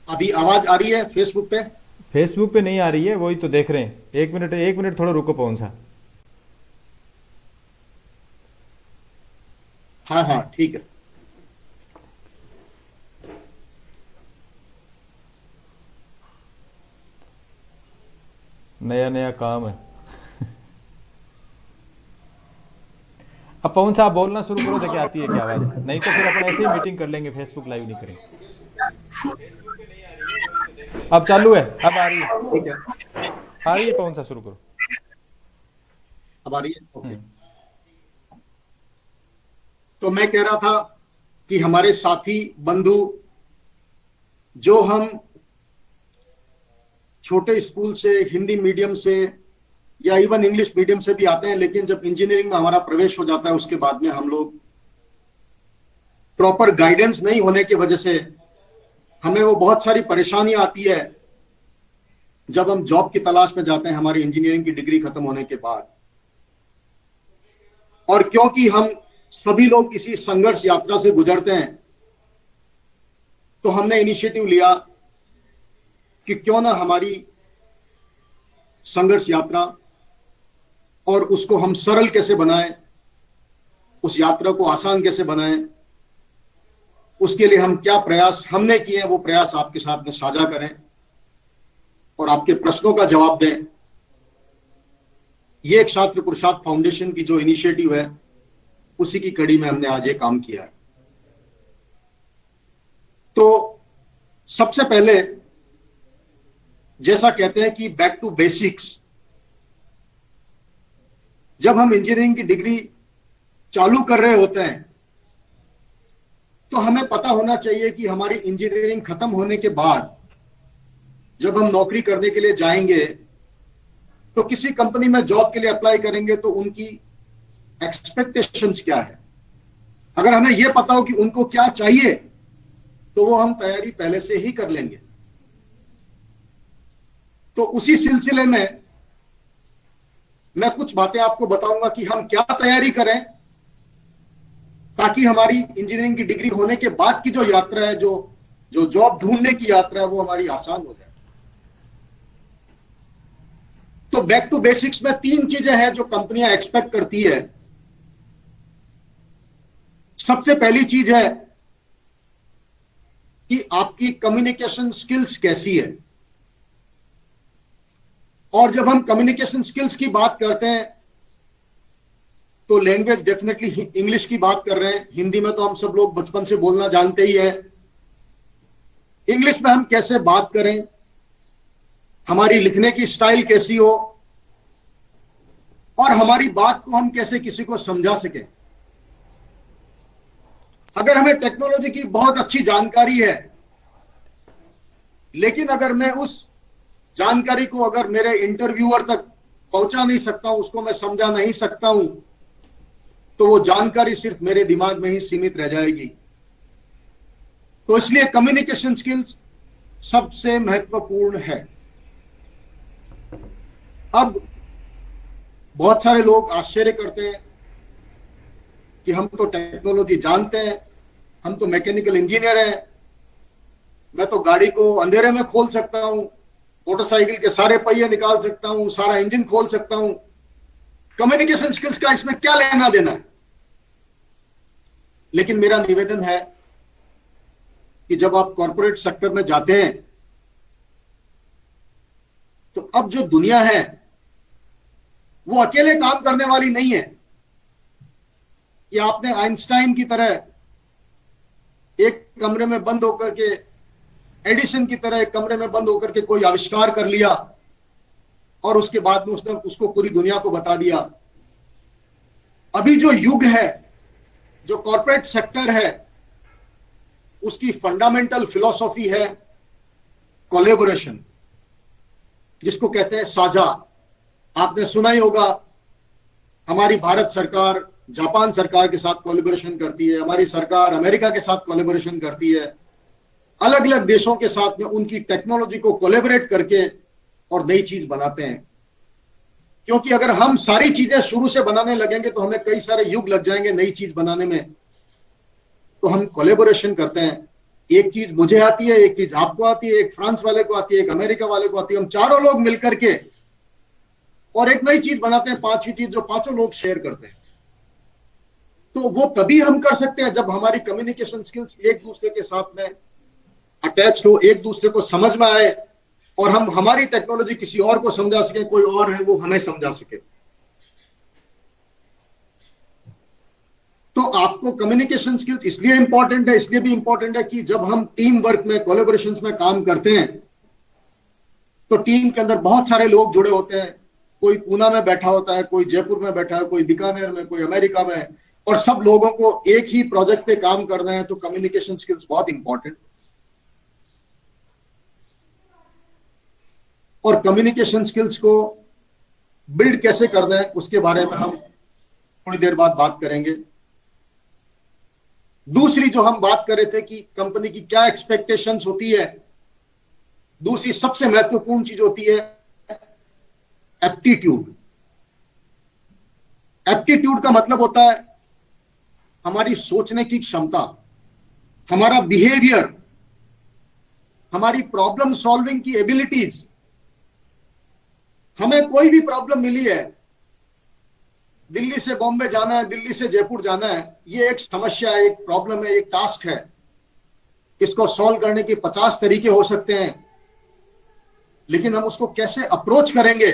अभी आवाज आ रही है फेसबुक पे? फेसबुक पे नहीं आ रही है, वही तो देख रहे हैं। एक मिनट थोड़ा रुको पवन सा। हाँ हाँ ठीक है। नया नया काम है। अब पवन साहब बोलना शुरू करो, देखे आती है क्या आवाज़, नहीं तो फिर अपन ऐसे ही मीटिंग कर लेंगे, फेसबुक लाइव नहीं करेंगे। फेसबुक पे नहीं आ रही है, वही तो देख रहे हैं। अब चालू है, अब आ रही है। ठीक है। आ रही है पवन साहब, शुरू करो। अब आ रही है, ओके। हम्म। तो मैं कह रहा था कि हमारे साथी बंधु जो हम छोटे स्कूल से, हिंदी मीडियम से या इवन इंग्लिश मीडियम से भी आते हैं, लेकिन जब इंजीनियरिंग में हमारा प्रवेश हो जाता है उसके बाद में हम लोग प्रॉपर गाइडेंस नहीं होने की वजह से हमें वो बहुत सारी परेशानियां आती है जब हम जॉब की तलाश में जाते हैं हमारी इंजीनियरिंग की डिग्री खत्म होने के बाद। और क्योंकि हम सभी लोग इसी संघर्ष यात्रा से गुजरते हैं, तो हमने इनिशिएटिव लिया कि क्यों ना हमारी संघर्ष यात्रा और उसको हम सरल कैसे बनाएं, उस यात्रा को आसान कैसे बनाएं, उसके लिए हम क्या प्रयास हमने किए हैं वो प्रयास आपके साथ में साझा करें और आपके प्रश्नों का जवाब दें। ये एक छात्र पुरुषार्थ फाउंडेशन की जो इनिशिएटिव है उसी की कड़ी में हमने आज ये काम किया है। तो सबसे पहले, जैसा कहते हैं कि बैक टू बेसिक्स, जब हम इंजीनियरिंग की डिग्री चालू कर रहे होते हैं तो हमें पता होना चाहिए कि हमारी इंजीनियरिंग खत्म होने के बाद जब हम नौकरी करने के लिए जाएंगे तो किसी कंपनी में जॉब के लिए अप्लाई करेंगे तो उनकी एक्सपेक्टेशंस क्या है। अगर हमें यह पता हो कि उनको क्या चाहिए तो वो हम तैयारी पहले से ही कर लेंगे। तो उसी सिलसिले में मैं कुछ बातें आपको बताऊंगा कि हम क्या तैयारी करें ताकि हमारी इंजीनियरिंग की डिग्री होने के बाद की जो यात्रा है, जो जो जॉब ढूंढने की यात्रा है, वो हमारी आसान हो जाए। तो बैक टू बेसिक्स में तीन चीजें हैं जो कंपनियां एक्सपेक्ट करती है। सबसे पहली चीज है कि आपकी कम्युनिकेशन स्किल्स कैसी है। और जब हम कम्युनिकेशन स्किल्स की बात करते हैं तो लैंग्वेज डेफिनेटली इंग्लिश की बात कर रहे हैं। हिंदी में तो हम सब लोग बचपन से बोलना जानते ही है। इंग्लिश में हम कैसे बात करें, हमारी लिखने की स्टाइल कैसी हो और हमारी बात को हम कैसे किसी को समझा सकें। अगर हमें टेक्नोलॉजी की बहुत अच्छी जानकारी है लेकिन अगर मैं उस जानकारी को अगर मेरे इंटरव्यूअर तक पहुंचा नहीं सकता हूं, उसको मैं समझा नहीं सकता हूं, तो वो जानकारी सिर्फ मेरे दिमाग में ही सीमित रह जाएगी। तो इसलिए कम्युनिकेशन स्किल्स सबसे महत्वपूर्ण है। अब बहुत सारे लोग आश्चर्य करते हैं कि हम तो टेक्नोलॉजी जानते हैं, हम तो मैकेनिकल इंजीनियर हैं, मैं तो गाड़ी को अंधेरे में खोल सकता हूं, मोटरसाइकिल के सारे पहिए निकाल सकता हूं, सारा इंजन खोल सकता हूं, कम्युनिकेशन स्किल्स का इसमें क्या लेना देना है। लेकिन मेरा निवेदन है कि जब आप कॉर्पोरेट सेक्टर में जाते हैं तो अब जो दुनिया है वो अकेले काम करने वाली नहीं है कि आपने आइंस्टाइन की तरह एक कमरे में बंद होकर के, एडिशन की तरह एक कमरे में बंद होकर के कोई आविष्कार कर लिया और उसके बाद में उसने उसको पूरी दुनिया को बता दिया। अभी जो युग है, जो कॉर्पोरेट सेक्टर है, उसकी फंडामेंटल फिलॉसफी है कोलैबोरेशन, जिसको कहते हैं साझा। आपने सुना ही होगा, हमारी भारत सरकार जापान सरकार के साथ कोलैबोरेशन करती है, हमारी सरकार अमेरिका के साथ कोलैबोरेशन करती है, अलग अलग देशों के साथ में उनकी टेक्नोलॉजी को कोलैबोरेट करके और नई चीज बनाते हैं। क्योंकि अगर हम सारी चीजें शुरू से बनाने लगेंगे तो हमें कई सारे युग लग जाएंगे नई चीज बनाने में। तो हम कोलैबोरेशन करते हैं। एक चीज मुझे आती है, एक चीज आपको आती है, एक फ्रांस वाले को आती है, एक अमेरिका वाले को आती है, हम चारों लोग मिलकर के और एक नई चीज बनाते हैं, पांचवी चीज जो पांचों लोग शेयर करते हैं। तो वो तभी हम कर सकते हैं जब हमारी कम्युनिकेशन स्किल्स एक दूसरे के साथ में अटैच हो, एक दूसरे को समझ में आए, और हम हमारी टेक्नोलॉजी किसी और को समझा सके, कोई और है वो हमें समझा सके। तो आपको कम्युनिकेशन स्किल्स इसलिए इंपॉर्टेंट है, इसलिए भी इंपॉर्टेंट है कि जब हम टीम वर्क में, कोलैबोरेशन में काम करते हैं तो टीम के अंदर बहुत सारे लोग जुड़े होते हैं। कोई पूना में बैठा होता है, कोई जयपुर में बैठा है, कोई बीकानेर में, कोई अमेरिका में, और सब लोगों को एक ही प्रोजेक्ट पे काम करना है। तो कम्युनिकेशन स्किल्स बहुत इंपॉर्टेंट। और कम्युनिकेशन स्किल्स को बिल्ड कैसे करना है उसके बारे में हम थोड़ी देर बाद बात करेंगे। दूसरी जो हम बात कर रहे थे कि कंपनी की क्या एक्सपेक्टेशंस होती है, दूसरी सबसे महत्वपूर्ण चीज होती है एप्टीट्यूड। एप्टीट्यूड का मतलब होता है हमारी सोचने की क्षमता, हमारा बिहेवियर, हमारी प्रॉब्लम सॉल्विंग की एबिलिटीज। हमें कोई भी प्रॉब्लम मिली है, दिल्ली से बॉम्बे जाना है, दिल्ली से जयपुर जाना है, ये एक समस्या है, एक प्रॉब्लम है, एक टास्क है। इसको सॉल्व करने के 50 तरीके हो सकते हैं, लेकिन हम उसको कैसे अप्रोच करेंगे?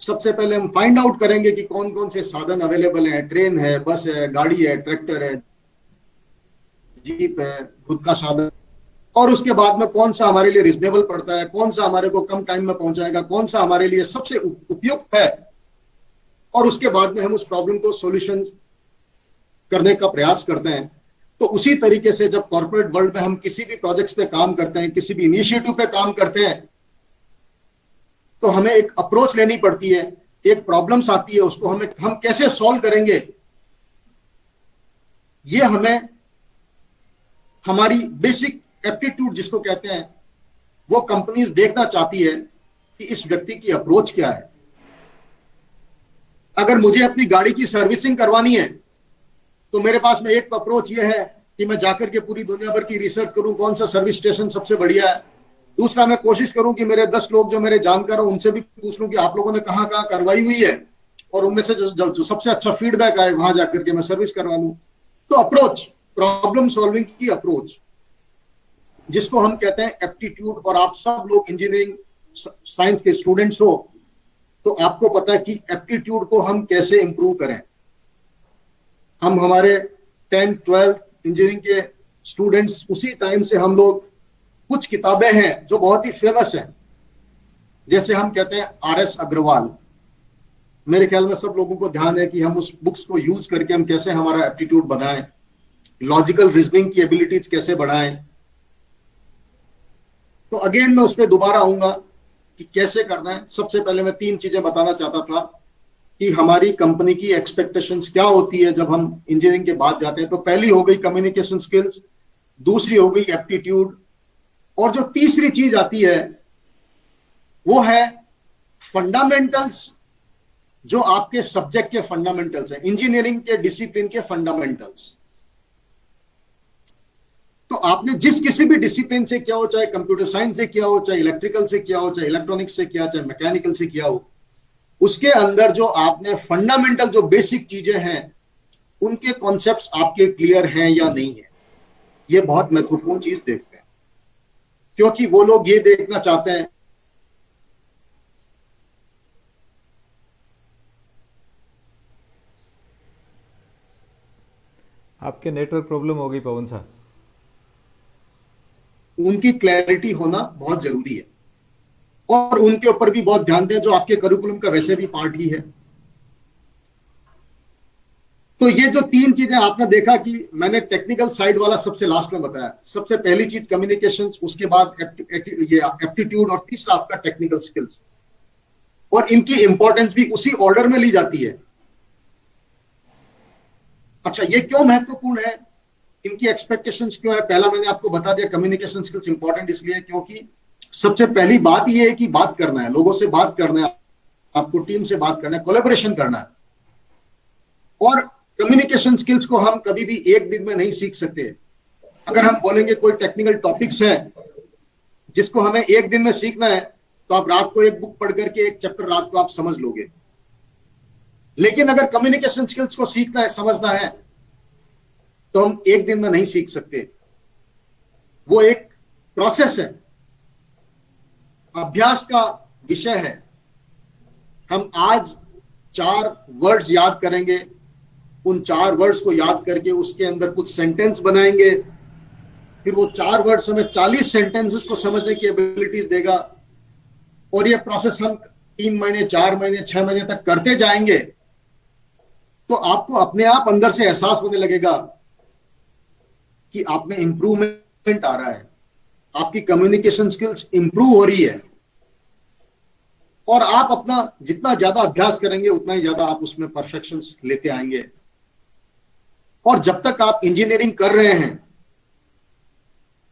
सबसे पहले हम फाइंड आउट करेंगे कि कौन कौन से साधन अवेलेबल हैं। ट्रेन है, बस है, गाड़ी है, ट्रैक्टर है, जीप है, खुद का साधन। और उसके बाद में कौन सा हमारे लिए रिजनेबल पड़ता है, कौन सा हमारे को कम टाइम में पहुंचाएगा, कौन सा हमारे लिए सबसे उपयुक्त है, और उसके बाद में हम उस प्रॉब्लम को सॉल्यूशन करने का प्रयास करते हैं। तो उसी तरीके से जब कॉर्पोरेट वर्ल्ड में हम किसी भी प्रोजेक्ट्स पे काम करते हैं, किसी भी इनिशिएटिव पे काम करते हैं, तो हमें एक अप्रोच लेनी पड़ती है। एक प्रॉब्लम्स आती है, उसको हम कैसे सॉल्व करेंगे, ये हमें हमारी बेसिक एप्टीट्यूड जिसको कहते हैं, वो कंपनीज देखना चाहती है कि इस व्यक्ति की अप्रोच क्या है। अगर मुझे अपनी गाड़ी की सर्विसिंग करवानी है तो मेरे पास में एक अप्रोच ये है कि मैं जाकर के पूरी दुनिया भर की रिसर्च करूं, कौन सा सर्विस स्टेशन सबसे बढ़िया है। दूसरा, मैं कोशिश करूं कि मेरे 10 लोग जो मेरे जानकार हो उनसे भी पूछ लूं कि आप लोगों ने कहां कहां करवाई हुई है, और उनमें से जो सबसे अच्छा फीडबैक आए वहां जाकर के मैं सर्विस करवा लूं। तो अप्रोच, प्रॉब्लम सॉल्विंग की अप्रोच, जिसको हम कहते हैं एप्टीट्यूड। और आप सब लोग इंजीनियरिंग साइंस के स्टूडेंट्स हो तो आपको पता है कि एप्टीट्यूड को हम कैसे इंप्रूव करें। हम हमारे 10th 12th इंजीनियरिंग के स्टूडेंट्स, उसी टाइम से हम लोग, कुछ किताबें हैं जो बहुत ही फेमस हैं, जैसे हम कहते हैं RS अग्रवाल। मेरे ख्याल में सब लोगों को ध्यान है कि हम उस बुक्स को यूज करके हम कैसे हमारा एप्टीट्यूड बढ़ाएं, लॉजिकल रीजनिंग की एबिलिटीज कैसे बढ़ाएं। तो अगेन मैं उस पर दोबारा आऊंगा कि कैसे करना है। सबसे पहले मैं 3 चीजें बताना चाहता था कि हमारी कंपनी की एक्सपेक्टेशंस क्या होती है जब हम इंजीनियरिंग के बाद जाते हैं। तो पहली हो गई कम्युनिकेशन स्किल्स, दूसरी हो गई एप्टीट्यूड, और जो तीसरी चीज आती है वो है फंडामेंटल्स, जो आपके सब्जेक्ट के फंडामेंटल्स हैं, इंजीनियरिंग के डिसिप्लिन के फंडामेंटल्स। तो आपने जिस किसी भी डिसिप्लिन से किया हो, चाहे कंप्यूटर साइंस से किया हो, चाहे इलेक्ट्रिकल से किया हो, चाहे इलेक्ट्रॉनिक्स से किया, चाहे मैकेनिकल से किया हो, उसके अंदर जो आपने फंडामेंटल, जो बेसिक चीजें हैं, उनके कॉन्सेप्ट्स आपके क्लियर हैं या नहीं है, ये बहुत महत्वपूर्ण चीज देखते हैं। क्योंकि वो लोग ये देखना चाहते हैं आपके नेटवर्क प्रॉब्लम हो गई पवन साहब। उनकी क्लैरिटी होना बहुत जरूरी है, और उनके ऊपर भी बहुत ध्यान दें, जो आपके करिकुलम का वैसे भी पार्ट ही है। तो ये जो 3 चीजें आपने देखा कि मैंने टेक्निकल साइड वाला सबसे लास्ट में बताया। सबसे पहली चीज कम्युनिकेशन, उसके बाद ये एप्टीट्यूड, और तीसरा आपका टेक्निकल स्किल्स। और इनकी इंपॉर्टेंस भी उसी ऑर्डर में ली जाती है। अच्छा, ये क्यों महत्वपूर्ण है, इनकी एक्सपेक्टेशंस क्यों है? पहला मैंने आपको बता दिया, कम्युनिकेशन स्किल्स इंपॉर्टेंट इसलिए क्योंकि सबसे पहली बात यह है कि बात करना है, लोगों से बात करना है, आपको टीम से बात करना है, कोलैबोरेशन करना है। और कम्युनिकेशन स्किल्स को हम कभी भी एक दिन में नहीं सीख सकते। अगर हम बोलेंगे कोई टेक्निकल टॉपिक्स है जिसको हमें एक दिन में सीखना है, तो आप रात को एक बुक पढ़ करके एक चैप्टर रात को आप समझ लोगे। लेकिन अगर कम्युनिकेशन स्किल्स को सीखना है, समझना है, तो हम एक दिन में नहीं सीख सकते। वो एक प्रोसेस है, अभ्यास का विषय है। हम आज 4 वर्ड्स याद करेंगे, उन 4 वर्ड्स को याद करके उसके अंदर कुछ सेंटेंस बनाएंगे, फिर वो 4 वर्ड्स हमें 40 सेंटेंसेस को समझने की एबिलिटीज देगा। और ये प्रोसेस हम 3 महीने, 4 महीने, 6 महीने तक करते जाएंगे, तो आपको अपने आप अंदर से एहसास होने लगेगा कि आप में इंप्रूवमेंट आ रहा है, आपकी कम्युनिकेशन स्किल्स इंप्रूव हो रही है। और आप अपना जितना ज्यादा अभ्यास करेंगे उतना ही ज्यादा आप उसमें परफेक्शन लेते आएंगे। और जब तक आप इंजीनियरिंग कर रहे हैं,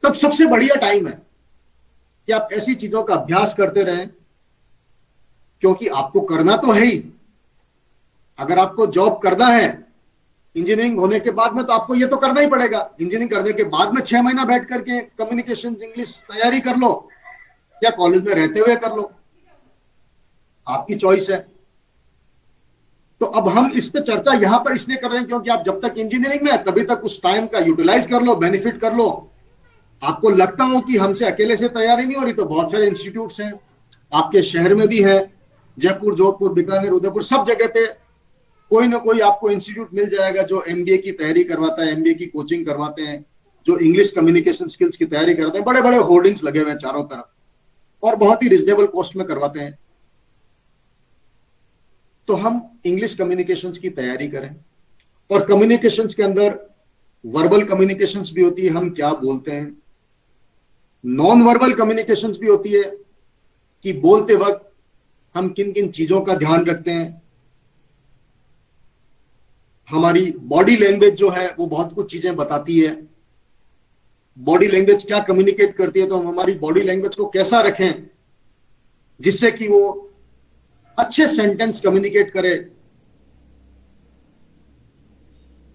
तब सबसे बढ़िया टाइम है कि आप ऐसी चीजों का अभ्यास करते रहें, क्योंकि आपको करना तो है ही। अगर आपको जॉब करना है इंजीनियरिंग होने के बाद में, तो आपको ये तो करना ही पड़ेगा। इंजीनियरिंग करने के बाद में 6 महीना बैठ करके कम्युनिकेशन इंग्लिश तैयारी कर लो, या कॉलेज में रहते हुए कर लो, आपकी चॉइस है। तो अब हम इस पे चर्चा यहां पर इसलिए कर रहे हैं क्योंकि आप जब तक इंजीनियरिंग में है तभी तक उस टाइम का यूटिलाइज कर लो, बेनिफिट कर लो। आपको लगता हो कि हमसे अकेले से तैयारी नहीं हो रही, तो बहुत सारे इंस्टीट्यूट्स हैं, आपके शहर में भी है, जयपुर, जोधपुर, बीकानेर, उदयपुर, सब जगह पे कोई ना कोई आपको इंस्टीट्यूट मिल जाएगा जो एमबीए की तैयारी करवाता है, एमबीए की कोचिंग करवाते हैं, जो इंग्लिश कम्युनिकेशन स्किल्स की तैयारी करते हैं। बड़े बड़े होर्डिंग्स लगे हुए हैं चारों तरफ, और बहुत ही रिजनेबल कॉस्ट में करवाते हैं। तो हम इंग्लिश कम्युनिकेशंस की तैयारी करें। और कम्युनिकेशंस के अंदर वर्बल कम्युनिकेशंस भी होती है, हम क्या बोलते हैं, नॉन वर्बल कम्युनिकेशंस भी होती है कि बोलते वक्त हम किन किन चीजों का ध्यान रखते हैं। हमारी बॉडी लैंग्वेज जो है वो बहुत कुछ चीजें बताती है। बॉडी लैंग्वेज क्या कम्युनिकेट करती है, तो हम हमारी बॉडी लैंग्वेज को कैसा रखें जिससे कि वो अच्छे सेंटेंस कम्युनिकेट करे।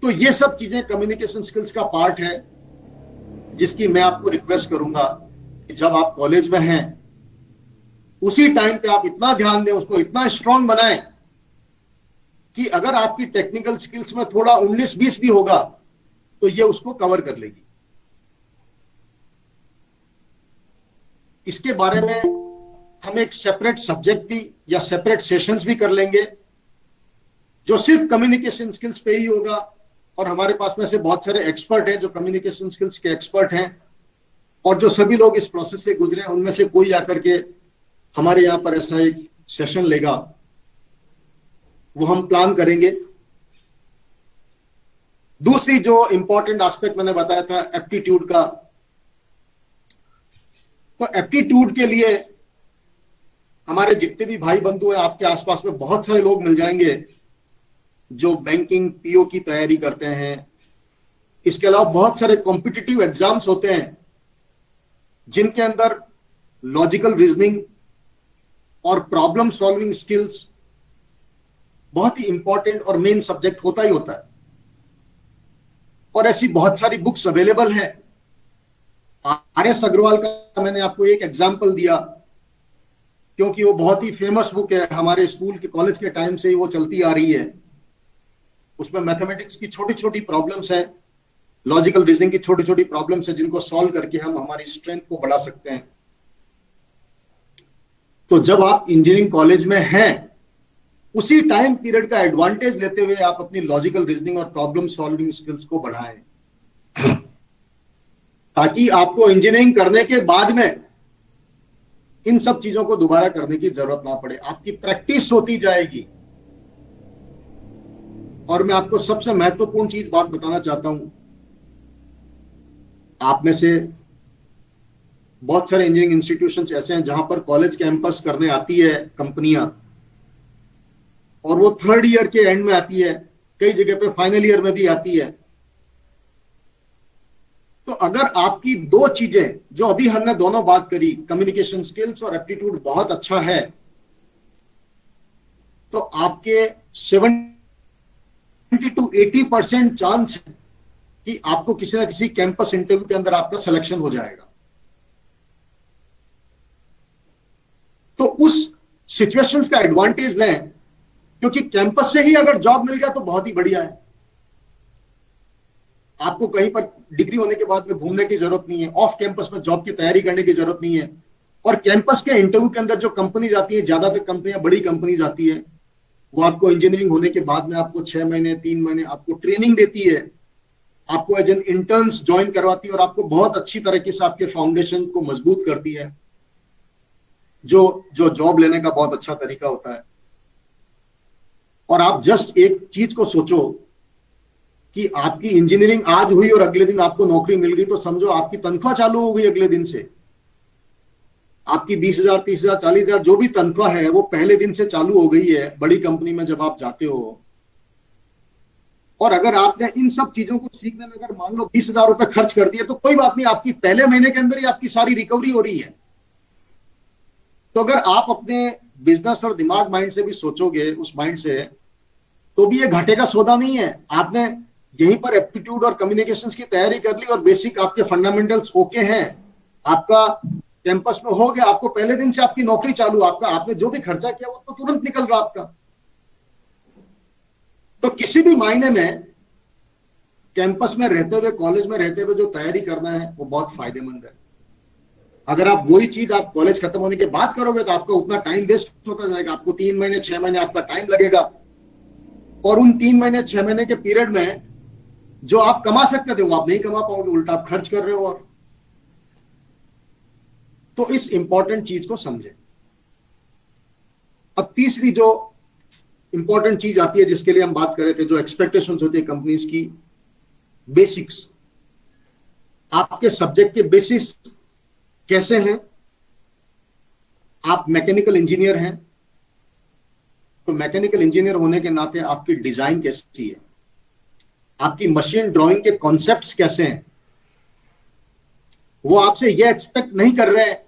तो ये सब चीजें कम्युनिकेशन स्किल्स का पार्ट है, जिसकी मैं आपको रिक्वेस्ट करूंगा कि जब आप कॉलेज में हैं उसी टाइम पे आप इतना ध्यान दें, उसको इतना स्ट्रांग बनाएं कि अगर आपकी टेक्निकल स्किल्स में थोड़ा 19-20 भी होगा तो ये उसको कवर कर लेगी। इसके बारे में हम एक सेपरेट सब्जेक्ट भी या सेपरेट सेशंस भी कर लेंगे जो सिर्फ कम्युनिकेशन स्किल्स पे ही होगा। और हमारे पास में से बहुत सारे एक्सपर्ट हैं जो कम्युनिकेशन स्किल्स के एक्सपर्ट हैं, और जो सभी लोग इस प्रोसेस से गुजरे हैं उनमें से कोई आकर के हमारे यहाँ पर ऐसा एक सेशन लेगा, वो हम प्लान करेंगे। दूसरी जो इंपॉर्टेंट एस्पेक्ट मैंने बताया था एप्टीट्यूड का, तो एप्टीट्यूड के लिए हमारे जितने भी भाई बंधु हैं, आपके आसपास में बहुत सारे लोग मिल जाएंगे जो बैंकिंग पीओ की तैयारी करते हैं। इसके अलावा बहुत सारे कॉम्पिटिटिव एग्जाम्स होते हैं जिनके अंदर लॉजिकल रीजनिंग और प्रॉब्लम सॉल्विंग स्किल्स बहुत ही इंपॉर्टेंट और मेन सब्जेक्ट होता ही होता है। और ऐसी बहुत सारी बुक्स अवेलेबल है। आर.एस. अग्रवाल का मैंने आपको एक एग्जाम्पल दिया क्योंकि वो बहुत ही फेमस बुक है, हमारे स्कूल के कॉलेज के टाइम से ही वो चलती आ रही है। उसमें मैथमेटिक्स की छोटी छोटी प्रॉब्लम्स है, लॉजिकल रीजनिंग की छोटी छोटी प्रॉब्लम्स है, जिनको सॉल्व करके हम हमारी स्ट्रेंथ को बढ़ा सकते हैं। तो जब आप इंजीनियरिंग कॉलेज में हैं उसी टाइम पीरियड का एडवांटेज लेते हुए आप अपनी लॉजिकल रीजनिंग और प्रॉब्लम सॉल्विंग स्किल्स को बढ़ाएं, ताकि आपको इंजीनियरिंग करने के बाद में इन सब चीजों को दोबारा करने की जरूरत ना पड़े, आपकी प्रैक्टिस होती जाएगी। और मैं आपको सबसे महत्वपूर्ण चीज बात बताना चाहता हूं, आप में से बहुत सारे इंजीनियरिंग इंस्टीट्यूशंस ऐसे हैं जहां पर कॉलेज कैंपस करने आती है कंपनियां, और वो 3rd ईयर के एंड में आती है, कई जगह पे फाइनल ईयर में भी आती है। तो अगर आपकी दो चीजें जो अभी हमने दोनों बात करी, कम्युनिकेशन स्किल्स और एप्टीट्यूड बहुत अच्छा है, तो आपके 70 to 80% चांस है कि आपको किसी ना किसी कैंपस इंटरव्यू के अंदर आपका सिलेक्शन हो जाएगा। तो उस सिचुएशंस का एडवांटेज लें, क्योंकि कैंपस से ही अगर जॉब मिल गया तो बहुत ही बढ़िया है। आपको कहीं पर डिग्री होने के बाद में घूमने की जरूरत नहीं है, ऑफ कैंपस में जॉब की तैयारी करने की जरूरत नहीं है। और कैंपस के इंटरव्यू के अंदर जो कंपनी आती है, ज्यादातर कंपनियां बड़ी कंपनीज आती है, वो आपको इंजीनियरिंग होने के बाद में आपको 6 महीने 3 महीने आपको ट्रेनिंग देती है, आपको एज एन इंटर्न्स ज्वाइन करवाती है और आपको बहुत अच्छी तरीके से आपके फाउंडेशन को मजबूत करती है, जो जो जॉब लेने का बहुत अच्छा तरीका होता है। और आप जस्ट एक चीज को सोचो कि आपकी इंजीनियरिंग आज हुई और अगले दिन आपको नौकरी मिल गई, तो समझो आपकी तनख्वाह चालू हो गई अगले दिन से। आपकी 20,000 30,000 40,000 जो भी तनख्वाह है वो पहले दिन से चालू हो गई है बड़ी कंपनी में जब आप जाते हो। और अगर आपने इन सब चीजों को सीखने में अगर मान लो 20,000 रुपए खर्च कर दिए, तो कोई बात नहीं, आपकी पहले महीने के अंदर ही आपकी सारी रिकवरी हो रही है। तो अगर आप अपने बिजनेस और दिमाग माइंड से भी सोचोगे, उस माइंड से, तो भी ये घाटे का सौदा नहीं है। आपने यहीं पर एप्टीट्यूड और कम्युनिकेशंस की तैयारी कर ली और बेसिक आपके फंडामेंटल्स ओके हैं, आपका कैंपस में हो गया, आपको पहले दिन से आपकी नौकरी चालू, आपका आपने जो भी खर्चा किया वो तो तुरंत निकल रहा आपका। तो किसी भी मायने में कैंपस में रहते हुए, कॉलेज में रहते हुए जो तैयारी करना है वो बहुत फायदेमंद है। अगर आप वही चीज आप कॉलेज खत्म होने के बाद करोगे तो आपका उतना टाइम वेस्ट होता जाएगा, आपको 3 महीने 6 महीने आपका टाइम लगेगा, और उन 3 महीने 6 महीने के पीरियड में जो आप कमा सकते थे वो आप नहीं कमा पाओगे, उल्टा आप खर्च कर रहे हो। और तो इस इंपॉर्टेंट चीज को समझें। अब तीसरी जो इंपॉर्टेंट चीज आती है जिसके लिए हम बात कर रहे थे, जो एक्सपेक्टेशंस होती है कंपनीज की, बेसिक्स। आपके सब्जेक्ट के बेसिस कैसे हैं? आप मैकेनिकल इंजीनियर हैं तो मैकेनिकल इंजीनियर होने के नाते आपकी डिजाइन कैसी है, आपकी मशीन ड्राइंग के कॉन्सेप्ट्स कैसे हैं। वो आपसे ये एक्सपेक्ट नहीं कर रहे हैं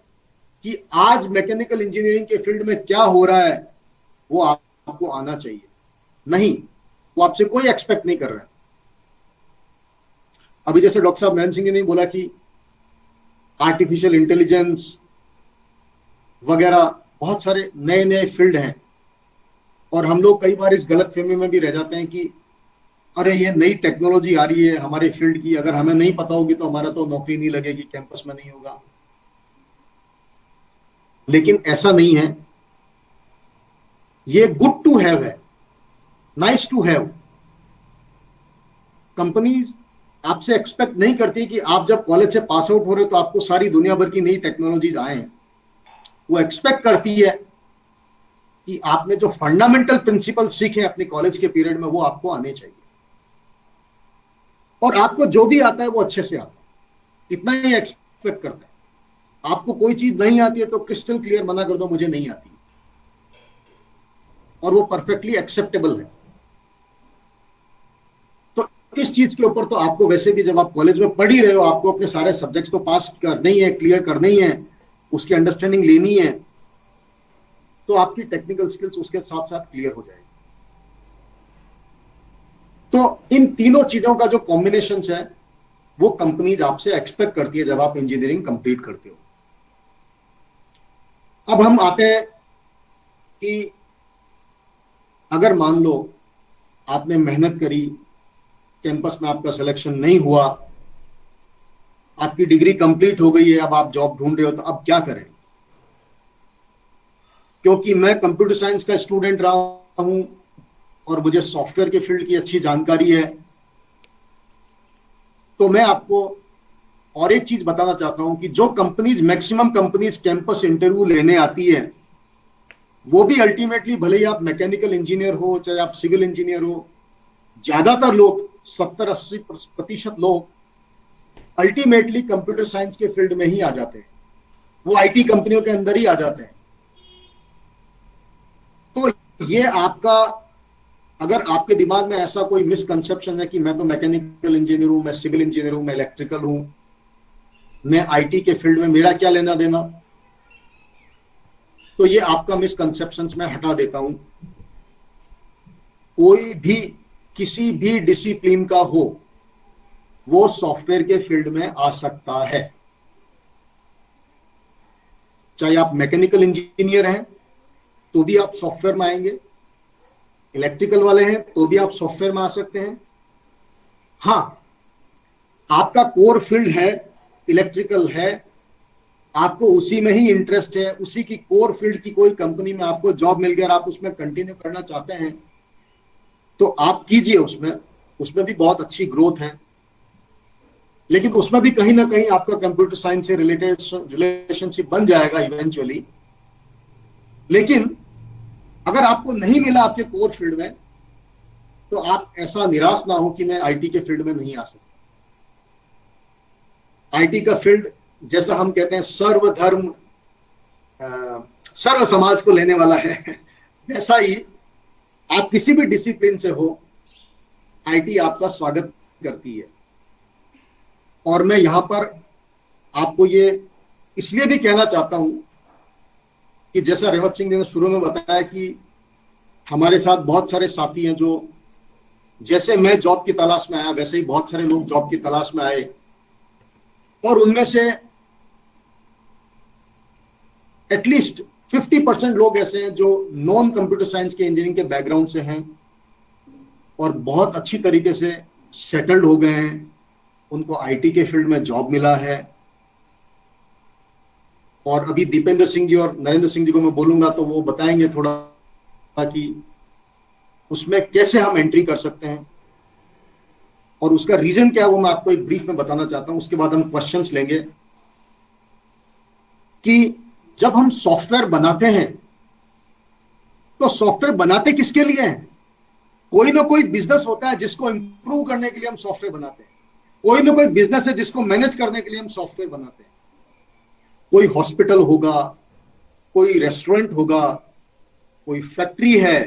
कि आज मैकेनिकल इंजीनियरिंग के फील्ड में क्या हो रहा है वो आपको आना चाहिए, नहीं, वो आपसे कोई एक्सपेक्ट नहीं कर रहा है। अभी जैसे डॉक्टर साहब महेंद्र सिंह जी ने बोला कि आर्टिफिशियल इंटेलिजेंस वगैरह बहुत सारे नए नए फील्ड हैं, और हम लोग कई बार इस गलत फहमी में भी रह जाते हैं कि अरे ये नई टेक्नोलॉजी आ रही है हमारे फील्ड की, अगर हमें नहीं पता होगी तो हमारा तो नौकरी नहीं लगेगी, कैंपस में नहीं होगा। लेकिन ऐसा नहीं है, ये गुड टू हैव है, नाइस टू हैव। कंपनीज आपसे एक्सपेक्ट नहीं करती कि आप जब कॉलेज से पास आउट हो रहे हो तो आपको सारी दुनिया भर की नई टेक्नोलॉजीज आए। वो एक्सपेक्ट करती है कि आपने जो फंडामेंटल प्रिंसिपल सीखे अपने कॉलेज के पीरियड में वो आपको आने चाहिए, और आपको जो भी आता है वो अच्छे से आता है, इतना ही एक्सपेक्ट करता है। आपको कोई चीज नहीं आती है तो क्रिस्टल क्लियर मना कर दो मुझे नहीं आती, और वो परफेक्टली एक्सेप्टेबल है। तो इस चीज के ऊपर तो आपको वैसे भी जब आप कॉलेज में पढ़ ही रहे हो, आपको अपने सारे सब्जेक्ट्स तो पास करने ही है, क्लियर करने ही है, उसकी अंडरस्टैंडिंग लेनी है, तो आपकी टेक्निकल स्किल्स उसके साथ साथ क्लियर हो जाएगी। तो इन तीनों चीजों का जो कॉम्बिनेशन है वो कंपनीज आपसे एक्सपेक्ट करती है जब आप इंजीनियरिंग कंप्लीट करते हो। अब हम आते हैं कि अगर मान लो आपने मेहनत करी, कैंपस में आपका सिलेक्शन नहीं हुआ, आपकी डिग्री कंप्लीट हो गई है, अब आप जॉब ढूंढ रहे हो, तो अब क्या करें? क्योंकि मैं कंप्यूटर साइंस का स्टूडेंट रहा हूं और मुझे सॉफ्टवेयर के फील्ड की अच्छी जानकारी है, तो मैं आपको और एक चीज बताना चाहता हूं कि जो companies, maximum companies campus interview लेने आती है, वो भी अल्टीमेटली, भले ही आप मैकेनिकल इंजीनियर हो चाहे आप सिविल इंजीनियर हो, ज्यादातर लोग 70-80% लोग अल्टीमेटली कंप्यूटर साइंस के फील्ड में ही आ जाते हैं, वो आईटी कंपनियों के अंदर ही आ जाते हैं। तो ये आपका, अगर आपके दिमाग में ऐसा कोई मिसकंसेप्शन है कि मैं तो मैकेनिकल इंजीनियर हूं, मैं सिविल इंजीनियर हूं, मैं इलेक्ट्रिकल हूं, मैं आईटी के फील्ड में, मेरा क्या लेना देना, तो ये आपका मिसकंसेप्शंस मैं हटा देता हूं। कोई भी किसी भी डिसिप्लिन का हो, वो सॉफ्टवेयर के फील्ड में आ सकता है। चाहे आप मैकेनिकल इंजीनियर हैं तो भी आप सॉफ्टवेयर में आएंगे, इलेक्ट्रिकल वाले हैं तो भी आप सॉफ्टवेयर में आ सकते हैं। हाँ, आपका कोर फील्ड है, इलेक्ट्रिकल है, आपको उसी में ही इंटरेस्ट है, उसी की कोर फील्ड की कोई कंपनी में आपको जॉब मिल गया और आप उसमें कंटिन्यू करना चाहते हैं तो आप कीजिए, उसमें उसमें भी बहुत अच्छी ग्रोथ है। लेकिन उसमें भी कहीं ना कहीं आपका कंप्यूटर साइंस से रिलेटेड रिलेशनशिप बन जाएगा इवेंचुअली। लेकिन अगर आपको नहीं मिला आपके कोर फील्ड में तो आप ऐसा निराश ना हो कि मैं आईटी के फील्ड में नहीं आ सकता। आईटी का फील्ड, जैसा हम कहते हैं, सर्वधर्म सर्व समाज को लेने वाला है वैसा ही आप किसी भी डिसिप्लिन से हो, आईटी आपका स्वागत करती है। और मैं यहां पर आपको ये इसलिए भी कहना चाहता हूं कि जैसा रेवत सिंह ने शुरू में बताया कि हमारे साथ बहुत सारे साथी हैं जो, जैसे मैं जॉब की तलाश में आया वैसे ही बहुत सारे लोग जॉब की तलाश में आए, और उनमें से एटलीस्ट 50% लोग ऐसे हैं जो नॉन कंप्यूटर साइंस के इंजीनियरिंग के बैकग्राउंड से हैं और बहुत अच्छी तरीके से सेटल्ड हो गए हैं, उनको आईटी के फील्ड में जॉब मिला है। और अभी दीपेंद्र सिंह जी और नरेंद्र सिंह जी को मैं बोलूंगा तो वो बताएंगे थोड़ा कि उसमें कैसे हम एंट्री कर सकते हैं और उसका रीजन क्या है, वो मैं आपको एक ब्रीफ में बताना चाहता हूं। उसके बाद हम क्वेश्चंस लेंगे कि जब हम सॉफ्टवेयर बनाते हैं तो सॉफ्टवेयर बनाते किसके लिए हैं? कोई ना कोई बिजनेस होता है जिसको इंप्रूव करने के लिए हम सॉफ्टवेयर बनाते हैं, कोई ना कोई बिजनेस है जिसको मैनेज करने के लिए हम सॉफ्टवेयर बनाते हैं। कोई हॉस्पिटल होगा, कोई रेस्टोरेंट होगा, कोई फैक्ट्री है,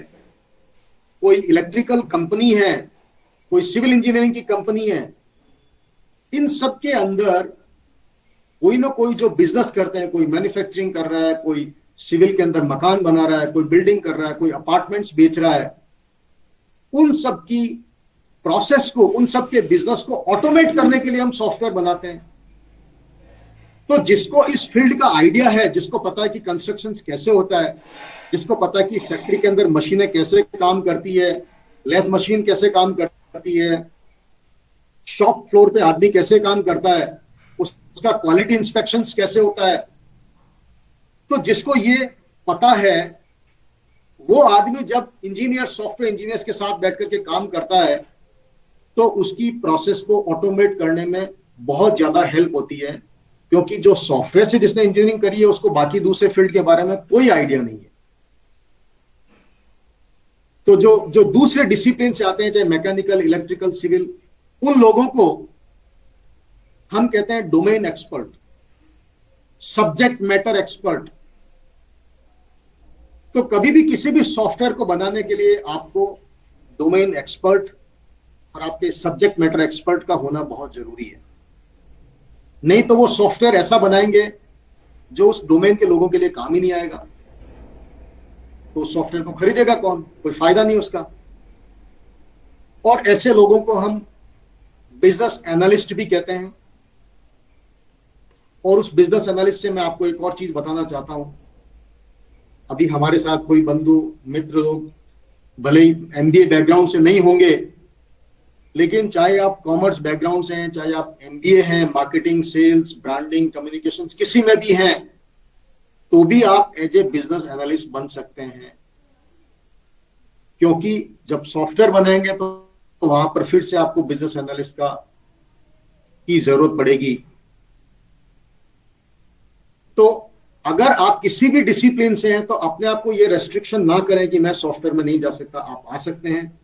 कोई इलेक्ट्रिकल कंपनी है, कोई सिविल इंजीनियरिंग की कंपनी है। इन सब के अंदर कोई ना कोई जो बिजनेस करते हैं, कोई मैन्युफैक्चरिंग कर रहा है, कोई सिविल के अंदर मकान बना रहा है, कोई बिल्डिंग कर रहा है, कोई अपार्टमेंट्स बेच रहा है। उन सब की प्रोसेस को, उन सब के बिजनेस को ऑटोमेट करने के लिए हम सॉफ्टवेयर बनाते हैं। तो जिसको इस फील्ड का आइडिया है, जिसको पता है कि कंस्ट्रक्शन कैसे होता है, जिसको पता है कि फैक्ट्री के अंदर मशीनें कैसे काम करती है, लेथ मशीन कैसे काम करती है, शॉप फ्लोर पे आदमी कैसे काम करता है, उसका क्वालिटी इंस्पेक्शन कैसे होता है, तो जिसको ये पता है वो आदमी जब इंजीनियर, सॉफ्टवेयर इंजीनियर्स के साथ बैठ करके काम करता है तो उसकी प्रोसेस को ऑटोमेट करने में बहुत ज्यादा हेल्प होती है, क्योंकि जो सॉफ्टवेयर से जिसने इंजीनियरिंग करी है उसको बाकी दूसरे फील्ड के बारे में कोई आइडिया नहीं है। तो जो दूसरे डिसिप्लिन से आते हैं, चाहे मैकेनिकल, इलेक्ट्रिकल, सिविल, उन लोगों को हम कहते हैं domain expert, subject matter expert. तो कभी भी किसी भी सॉफ्टवेयर को बनाने के लिए आपको डोमेन एक्सपर्ट और आपके सब्जेक्ट मैटर एक्सपर्ट का होना बहुत जरूरी है। नहीं तो वो सॉफ्टवेयर ऐसा बनाएंगे जो उस डोमेन के लोगों के लिए काम ही नहीं आएगा, तो उस सॉफ्टवेयर को खरीदेगा कौन? कोई फायदा नहीं उसका। और ऐसे लोगों को हम बिजनेस एनालिस्ट भी कहते हैं। और उस बिजनेस एनालिस्ट से मैं आपको एक और चीज बताना चाहता हूं। अभी हमारे साथ कोई बंधु मित्र लोग भले ही एमबीए बैकग्राउंड से नहीं होंगे, लेकिन चाहे आप कॉमर्स बैकग्राउंड से हैं, चाहे आप एमबीए हैं, मार्केटिंग, सेल्स, ब्रांडिंग, कम्युनिकेशंस किसी में भी हैं, तो भी आप एज ए बिजनेस एनालिस्ट बन सकते हैं। क्योंकि जब सॉफ्टवेयर बनाएंगे तो वहां पर फिर से आपको बिजनेस एनालिस्ट की जरूरत पड़ेगी। तो अगर आप किसी भी डिसिप्लिन से हैं तो अपने आप को ये रेस्ट्रिक्शन ना करें कि मैं सॉफ्टवेयर में नहीं जा सकता। आप आ सकते हैं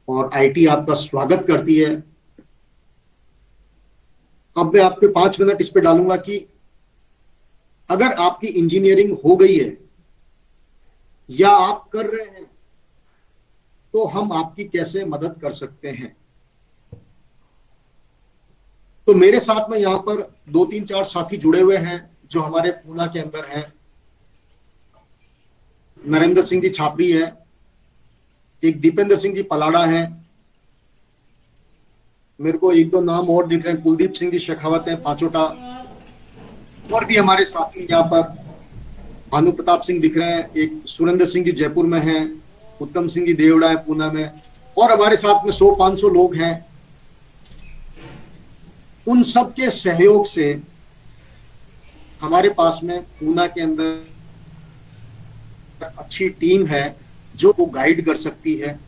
और आईटी आपका स्वागत करती है। अब मैं आपके 5 मिनट इस पे डालूंगा कि अगर आपकी इंजीनियरिंग हो गई है या आप कर रहे हैं तो हम आपकी कैसे मदद कर सकते हैं। तो मेरे साथ में यहां पर 2-3-4 साथी जुड़े हुए हैं जो हमारे पूना के अंदर हैं। नरेंद्र सिंह जी छापरी है, एक दीपेंद्र सिंह जी पलाड़ा है, मेरे को एक दो नाम और दिख रहे हैं, कुलदीप सिंह जी शेखावत हैं पांचोटा, और भी हमारे साथी यहाँ पर भानु प्रताप सिंह दिख रहे हैं, एक सुरेंद्र सिंह जी जयपुर में हैं, उत्तम सिंह जी देवड़ा है पूना में, और हमारे साथ में 100-500 लोग हैं। उन सब के सहयोग से हमारे पास में पूना के अंदर अच्छी टीम है जो वो गाइड कर सकती है।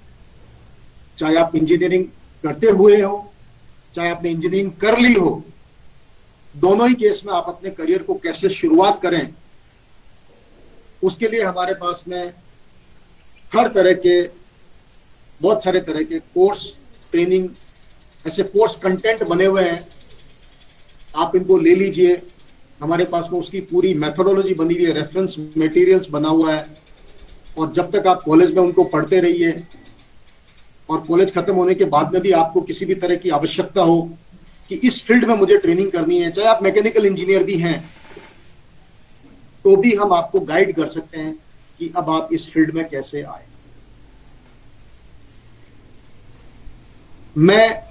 चाहे आप इंजीनियरिंग करते हुए हो, चाहे आपने इंजीनियरिंग कर ली हो, दोनों ही केस में आप अपने करियर को कैसे शुरुआत करें, उसके लिए हमारे पास में हर तरह के, बहुत सारे तरह के कोर्स, ट्रेनिंग, ऐसे कोर्स कंटेंट बने हुए हैं, आप इनको ले लीजिए। हमारे पास में उसकी पूरी मेथोडोलॉजी बनी हुई है, रेफरेंस मटेरियल्स बना हुआ है, और जब तक आप कॉलेज में उनको पढ़ते रहिए, और कॉलेज खत्म होने के बाद में भी आपको किसी भी तरह की आवश्यकता हो कि इस फील्ड में मुझे ट्रेनिंग करनी है, चाहे आप मैकेनिकल इंजीनियर भी हैं, तो भी हम आपको गाइड कर सकते हैं कि अब आप इस फील्ड में कैसे आए। मैं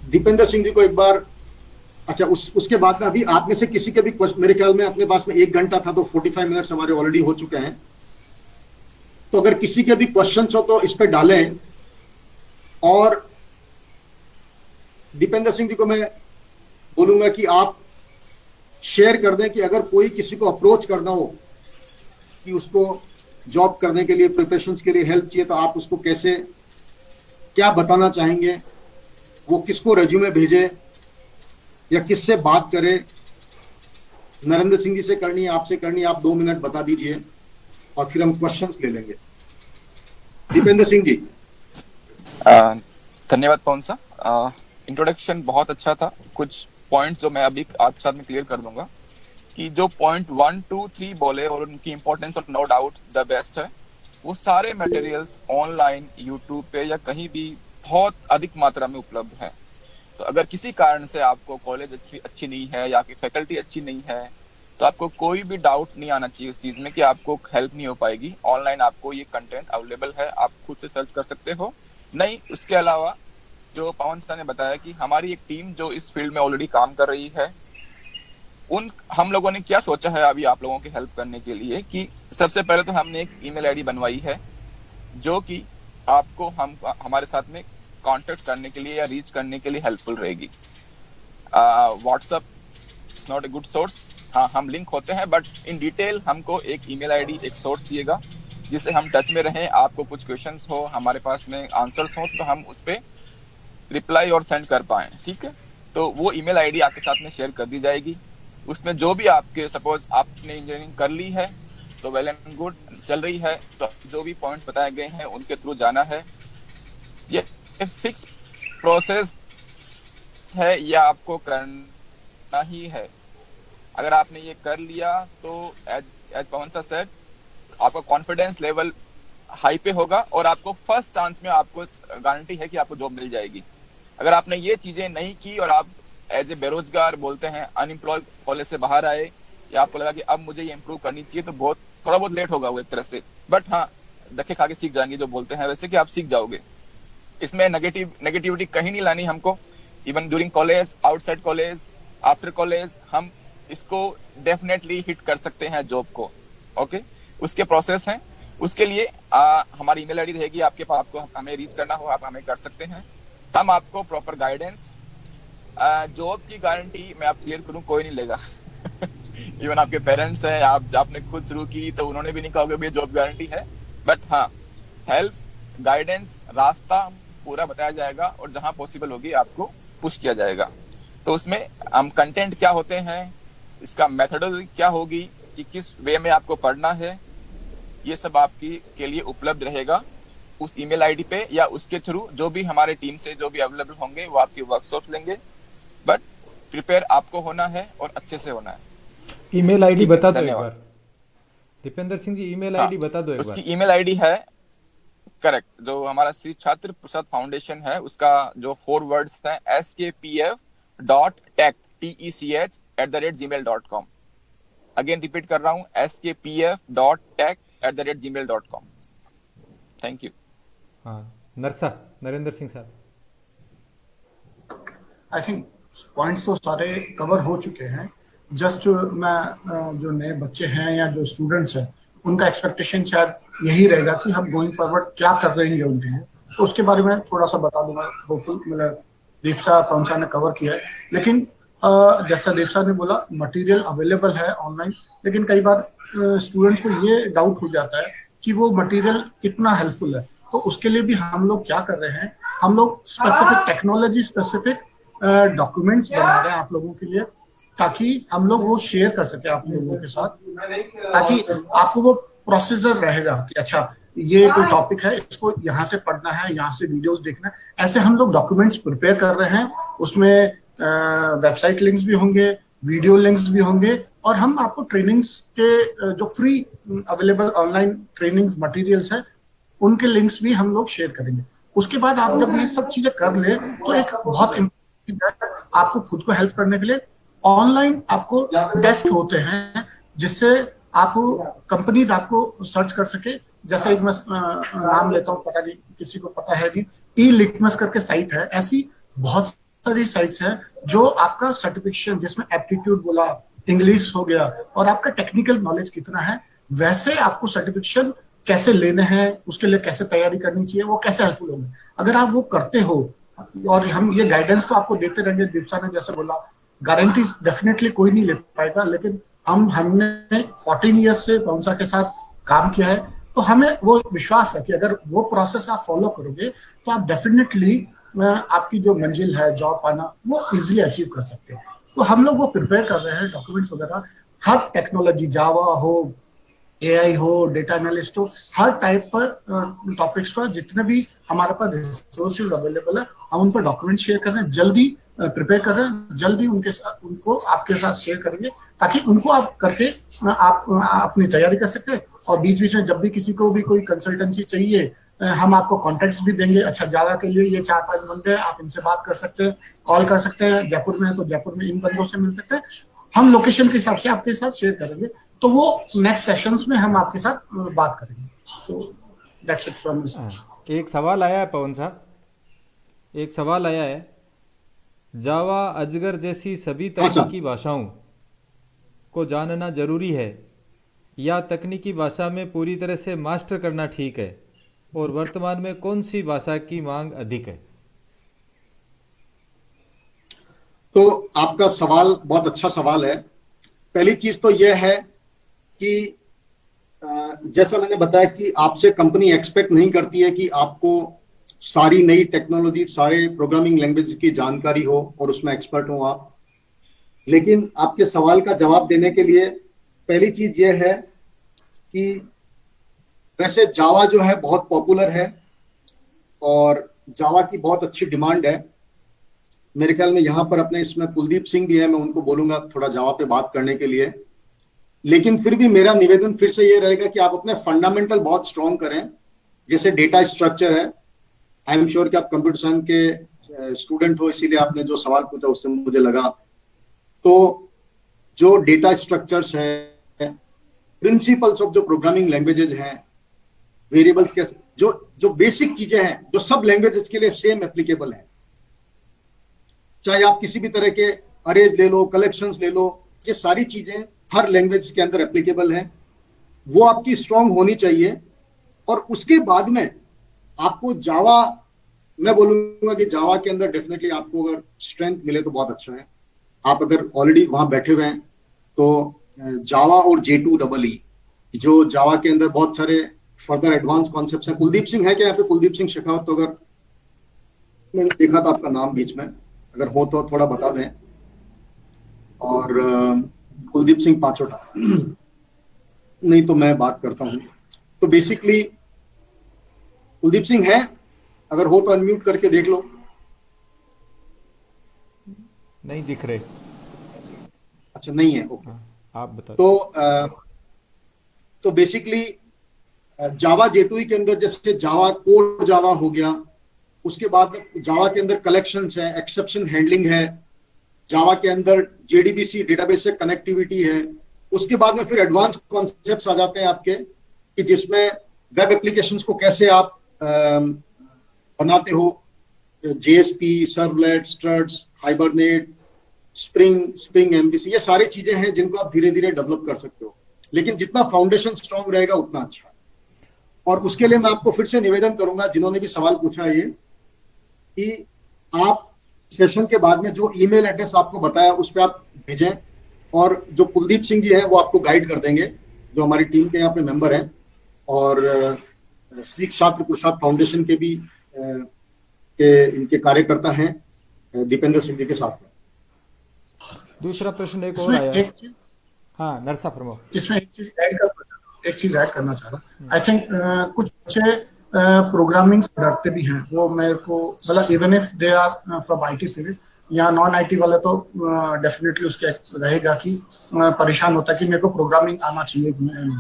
दीपेंद्र सिंह जी को एक बार, अच्छा उसके बाद में अभी आप में से किसी के भी मेरे ख्याल में अपने पास में 1 घंटा था, तो 45 मिनट्स हमारे ऑलरेडी हो चुके हैं। तो अगर किसी के भी क्वेश्चंस हो तो इस पे डालें। और दीपेंद्र सिंह जी को मैं बोलूंगा कि आप शेयर कर दें कि अगर कोई किसी को अप्रोच करना हो कि उसको जॉब करने के लिए, प्रिपरेशंस के लिए हेल्प चाहिए, तो आप उसको कैसे, क्या बताना चाहेंगे, वो किसको रेज्यूमे भेजे या किससे बात करे? नरेंद्र सिंह जी से करनी है, आपसे करनी है, आप 2 मिनट बता दीजिए और फिर हम क्वेश्चंस ले लेंगे। दीपेंद्र सिंह जी। धन्यवाद पवन सा, इंट्रोडक्शन बहुत अच्छा था। कुछ पॉइंट्स जो मैं अभी आपके साथ में क्लियर कर दूंगा कि जो पॉइंट 1, 2, 3 बोले और उनकी इंपॉर्टेंस और नो डाउट द बेस्ट है, वो सारे मटेरियल्स ऑनलाइन यूट्यूब पे या कहीं भी बहुत अधिक मात्रा में उपलब्ध है। तो अगर किसी कारण से आपको कॉलेज अच्छी नहीं है या फिर फैकल्टी अच्छी नहीं है, तो आपको कोई भी डाउट नहीं आना चाहिए उस चीज में कि आपको हेल्प नहीं हो पाएगी। ऑनलाइन आपको ये कंटेंट अवेलेबल है, आप खुद से सर्च कर सकते हो। नहीं, उसके अलावा जो पवन सर ने बताया कि हमारी एक टीम जो इस फील्ड में ऑलरेडी काम कर रही है, हम लोगों ने क्या सोचा है अभी आप लोगों की हेल्प करने के लिए कि सबसे पहले तो हमने एक ईमेल आईडी बनवाई है जो कि आपको हमारे साथ में कांटेक्ट करने के लिए या रीच करने के लिए हेल्पफुल रहेगी। WhatsApp is not a good source. हाँ, हम लिंक होते हैं, बट इन डिटेल हमको एक ईमेल आईडी, एक सोर्स चाहिएगा जिससे हम टच में रहें। आपको कुछ क्वेश्चंस हो, हमारे पास में आंसर्स हो, तो हम उस पर रिप्लाई और सेंड कर पाए। ठीक है, तो वो ईमेल आईडी आपके साथ में शेयर कर दी जाएगी। उसमें जो भी आपके, सपोज आपने इंजीनियरिंग कर ली है तो वेल एंड गुड, चल रही है तो जो भी पॉइंट्स बताए गए हैं उनके थ्रू जाना है। ये फिक्स प्रोसेस है, ये आपको करना ही है। अगर आपने ये कर लिया तो एज पवन सा सेड, आपका कॉन्फिडेंस लेवल हाई पे होगा और आपको फर्स्ट चांस में आपको गारंटी है कि आपको जॉब मिल जाएगी। अगर आपने ये चीजें नहीं की और आप एज ए बेरोजगार, बोलते हैं अनएम्प्लॉयड, कॉलेज से बाहर आए, या आपको लगा कि अब मुझे ये इंप्रूव करनी चाहिए, तो थोड़ा बहुत लेट होगा वो एक तरह से, बट हाँ, धक्के खा के सीख जाएंगे, जो बोलते हैं वैसे कि आप सीख जाओगे। इसमें नेगेटिविटी कहीं नहीं लानी हमको। Even during college, outside college, after college, हम इसको डेफिनेटली हिट कर सकते हैं जॉब को। ओके, उसके प्रोसेस हैं। उसके लिए हमारी ईमेल आईडी रहेगी आपके पास, आपको हमें रीच करना हो आप हमें कर सकते हैं। हम आपको प्रॉपर गाइडेंस, जॉब की गारंटी मैं आप क्लियर करूं, कोई नहीं लेगा। इवन आपके पेरेंट्स हैं, आपने खुद शुरू की तो उन्होंने भी नहीं कहा कि जॉब गारंटी है, बट हाँ, हेल्प, गाइडेंस, रास्ता पूरा बताया जाएगा और जहां पॉसिबल होगी आपको पुश किया जाएगा। तो उसमें हम कंटेंट क्या होते हैं, इसका मेथोडोलॉजी क्या होगी, कि किस वे में आपको पढ़ना है, ये सब आपकी के लिए उपलब्ध रहेगा उस ईमेल आईडी पे, या उसके थ्रू जो भी हमारे टीम से जो भी अवेलेबल होंगे वो आपकी वर्कशॉप लेंगे। बट प्रिपेयर आपको होना है और अच्छे से होना है। ईमेल आईडी बता दो एक बार दीपेंद्र सिंह जी, ईमेल आईडी बता दो एक बार। उसकी ईमेल आईडी है, करेक्ट, जो हमारा श्री छात्र प्रसाद फाउंडेशन है, उसका जो 4 वर्ड्स हैं, skpf.tech@gmail.com। अगेन रिपीट कर रहा हूँ, skpf.tech@gmail.com। Thank you. हाँ, नरेंद्र सिंह साहब। आई थिंक पॉइंट्स तो सारे कवर हो चुके हैं। जस्ट मैं जो नए बच्चे हैं या जो स्टूडेंट्स हैं उनका एक्सपेक्टेशन शायद यही रहेगा कि हम गोइंग फॉरवर्ड क्या कर रहे हैं उनके लिए, तो उसके बारे में थोड़ा सा बता दूंगा। होपफुल मतलब दीपसा पवन ने कवर किया है, लेकिन जैसा दीपसा ने बोला मटेरियल अवेलेबल है ऑनलाइन, लेकिन कई बार स्टूडेंट्स को ये डाउट हो जाता है कि वो मटेरियल कितना हेल्पफुल है। तो उसके लिए भी हम लोग क्या कर रहे हैं, हम लोग स्पेसिफिक टेक्नोलॉजी स्पेसिफिक डॉक्यूमेंट्स बना रहे हैं आप लोगों के लिए, ताकि हम लोग वो शेयर कर सके आप लोगों के साथ, ताकि आपको वो प्रोसीजर रहेगा कि अच्छा ये कोई टॉपिक है, इसको यहाँ से पढ़ना है, यहाँ से वीडियोस देखना है। ऐसे हम लोग डॉक्यूमेंट्स प्रिपेयर कर रहे हैं, उसमें वेबसाइट लिंक्स भी होंगे, वीडियो लिंक्स भी होंगे, और हम आपको ट्रेनिंग्स के जो free available online trainings materials है उनके लिंक्स भी हम लोग शेयर करेंगे। उसके बाद आप जब ये सब चीजें कर ले तो एक बहुत आपको खुद को हेल्प करने के लिए ऑनलाइन आपको टेस्ट होते हैं, जिससे आप कंपनीज आपको सर्च कर सके। जैसे एक मैं नाम लेता हूँ, पता नहीं किसी को पता है नहीं, ई लिटमस करके साइट है। ऐसी बहुत सारी साइट्स हैं जो आपका सर्टिफिकेशन, जिसमें एप्टीट्यूड बोला, इंग्लिश हो गया, और आपका टेक्निकल नॉलेज कितना है, वैसे आपको सर्टिफिकेशन कैसे लेने हैं, उसके लिए कैसे तैयारी करनी चाहिए, वो कैसे हेल्पफुल होंगे। अगर आप वो करते हो, और हम ये गाइडेंस तो आपको देते रहेंगे, दीपसा ने जैसे बोला गारंटी डेफिनेटली कोई नहीं ले पाएगा, लेकिन हमने 14 ईयर्स से पवनसा के साथ काम किया है, तो हमें वो विश्वास है कि अगर वो प्रोसेस आप फॉलो करोगे तो आप डेफिनेटली आपकी जो मंजिल है जॉब पाना वो इजीली अचीव कर सकते हो। तो हम लोग वो प्रिपेयर कर रहे हैं डॉक्यूमेंट्स वगैरह, हर टेक्नोलॉजी, जावा हो, एआई हो, डेटा एनालिस्ट हो, हर टाइप पर टॉपिक्स पर जितने भी हमारे पास रिसोर्सेज अवेलेबल है हम उन पर डॉक्यूमेंट शेयर कर रहे हैं, जल्दी प्रिपेयर कर रहे हैं, जल्दी उनको आपके साथ शेयर करेंगे, ताकि उनको आप करके आप अपनी तैयारी कर सकते हैं। और बीच बीच में जब भी किसी को भी कोई कंसल्टेंसी चाहिए, हम आपको कॉन्टेक्ट्स भी देंगे। अच्छा जावा के लिए ये 4-5 बंदे हैं, आप इनसे बात कर सकते हैं, कॉल कर सकते हैं। जयपुर में है तो जयपुर में इन बंदों से मिल सकते हैं। हम लोकेशन के हिसाब से आपके साथ शेयर करेंगे, तो वो नेक्स्ट सेशंस में हम आपके साथ बात करेंगे। So that's it from me. एक सवाल आया है पवन साहब, एक सवाल आया है, जावा, अजगर जैसी सभी तकनीकी भाषाओं को जानना जरूरी है या तकनीकी भाषा में पूरी तरह से मास्टर करना ठीक है, और वर्तमान में कौन सी भाषा की मांग अधिक है? तो आपका सवाल बहुत अच्छा सवाल है। पहली चीज तो यह है कि जैसा मैंने बताया कि आपसे कंपनी एक्सपेक्ट नहीं करती है कि आपको सारी नई टेक्नोलॉजी, सारे प्रोग्रामिंग लैंग्वेज की जानकारी हो और उसमें एक्सपर्ट हो आप। लेकिन आपके सवाल का जवाब देने के लिए पहली चीज यह है कि वैसे जावा जो है बहुत पॉपुलर है और जावा की बहुत अच्छी डिमांड है। मेरे ख्याल में यहाँ पर अपने इसमें कुलदीप सिंह भी है, मैं उनको बोलूंगा थोड़ा जावा पे बात करने के लिए। लेकिन फिर भी मेरा निवेदन फिर से ये रहेगा कि आप अपने फंडामेंटल बहुत स्ट्रॉन्ग करें, जैसे डेटा स्ट्रक्चर है। आई एम श्योर कि आप कंप्यूटर साइंस के स्टूडेंट हो, इसीलिए आपने जो सवाल पूछा उससे मुझे लगा। तो जो डेटा स्ट्रक्चर्स है, प्रिंसिपल्स ऑफ जो प्रोग्रामिंग लैंग्वेजेस हैं, वेरिएबल्स के जो बेसिक चीजें हैं, जो सब लैंग्वेजेस के लिए सेम एप्लीकेबल है। चाहे आप किसी भी तरह के अरेज ले लो, कलेक्शंस ले लो, ये सारी चीजें हर लैंग्वेज के अंदर एप्लीकेबल है। वो आपकी स्ट्रांग होनी चाहिए। और उसके बाद में आपको जावा, मैं बोलूंगा कि जावा के अंदर डेफिनेटली आपको अगर स्ट्रेंथ मिले तो बहुत अच्छा है। आप अगर ऑलरेडी वहां बैठे हुए हैं तो जावा और J2EE, जो जावा के अंदर बहुत सारे फर्दर एडवांस कॉन्सेप्ट्स हैं। कुलदीप सिंह है क्या यहाँ पे? कुलदीप सिंह शेखावत, तो अगर मैंने देखा था आपका नाम बीच में, अगर हो तो थोड़ा बता दें। और कुलदीप सिंह पाचोटा नहीं तो मैं बात करता हूं। तो बेसिकली कुलदीप सिंह है, अगर हो तो अनम्यूट करके देख लो। नहीं दिख रहे। अच्छा नहीं है, ओके। आप बता। तो बेसिकली जावा J2E के अंदर जैसे जावा कोर जावा हो गया, उसके बाद जावा के अंदर कलेक्शंस है, एक्सेप्शन हैंडलिंग है, जावा के अंदर JDBC डेटाबेस से कनेक्टिविटी है। उसके बाद में फिर एडवांस कॉन्सेप्ट्स आ जाते हैं आपके, कि जिसमें वेब एप्लीकेशंस को कैसे आप बनाते हो, JSP, servlet, struts, hibernate, spring MBC, ये सारी चीजें हैं जिनको आप धीरे धीरे डेवलप कर सकते हो, लेकिन जितना फाउंडेशन स्ट्रांग रहेगा उतना अच्छा। और उसके लिए मैं आपको फिर से निवेदन करूंगा, जिन्होंने भी सवाल पूछा है ये, कि आप सेशन के बाद में जो ईमेल एड्रेस आपको बताया उस पर आप भेजें, और जो कुलदीप सिंह जी हैं वो आपको गाइड कर देंगे, जो हमारी टीम के यहाँ पे मेंबर हैं, और श्री छात्र प्रसाद फाउंडेशन के भी इनके कार्यकर्ता हैं दीपेंद्र सिंह जी के साथ में। दूसरा प्रश्न एक और इसमें आया। एक चीज हाँ नरसा फरमाओ। इसमें एक चीज ऐड करना चाह रहा। आई थिंक कुछ बच्चे प्रोग्रामिंग से डरते भी हैं। वो मेरे को मतलब even if they are from IT field या नॉन आईटी वाले, तो डेफिनेटली उसके रहेगा कि परेशान होता है कि मेरे को प्रोग्रामिंग आना चाहिए कि नहीं।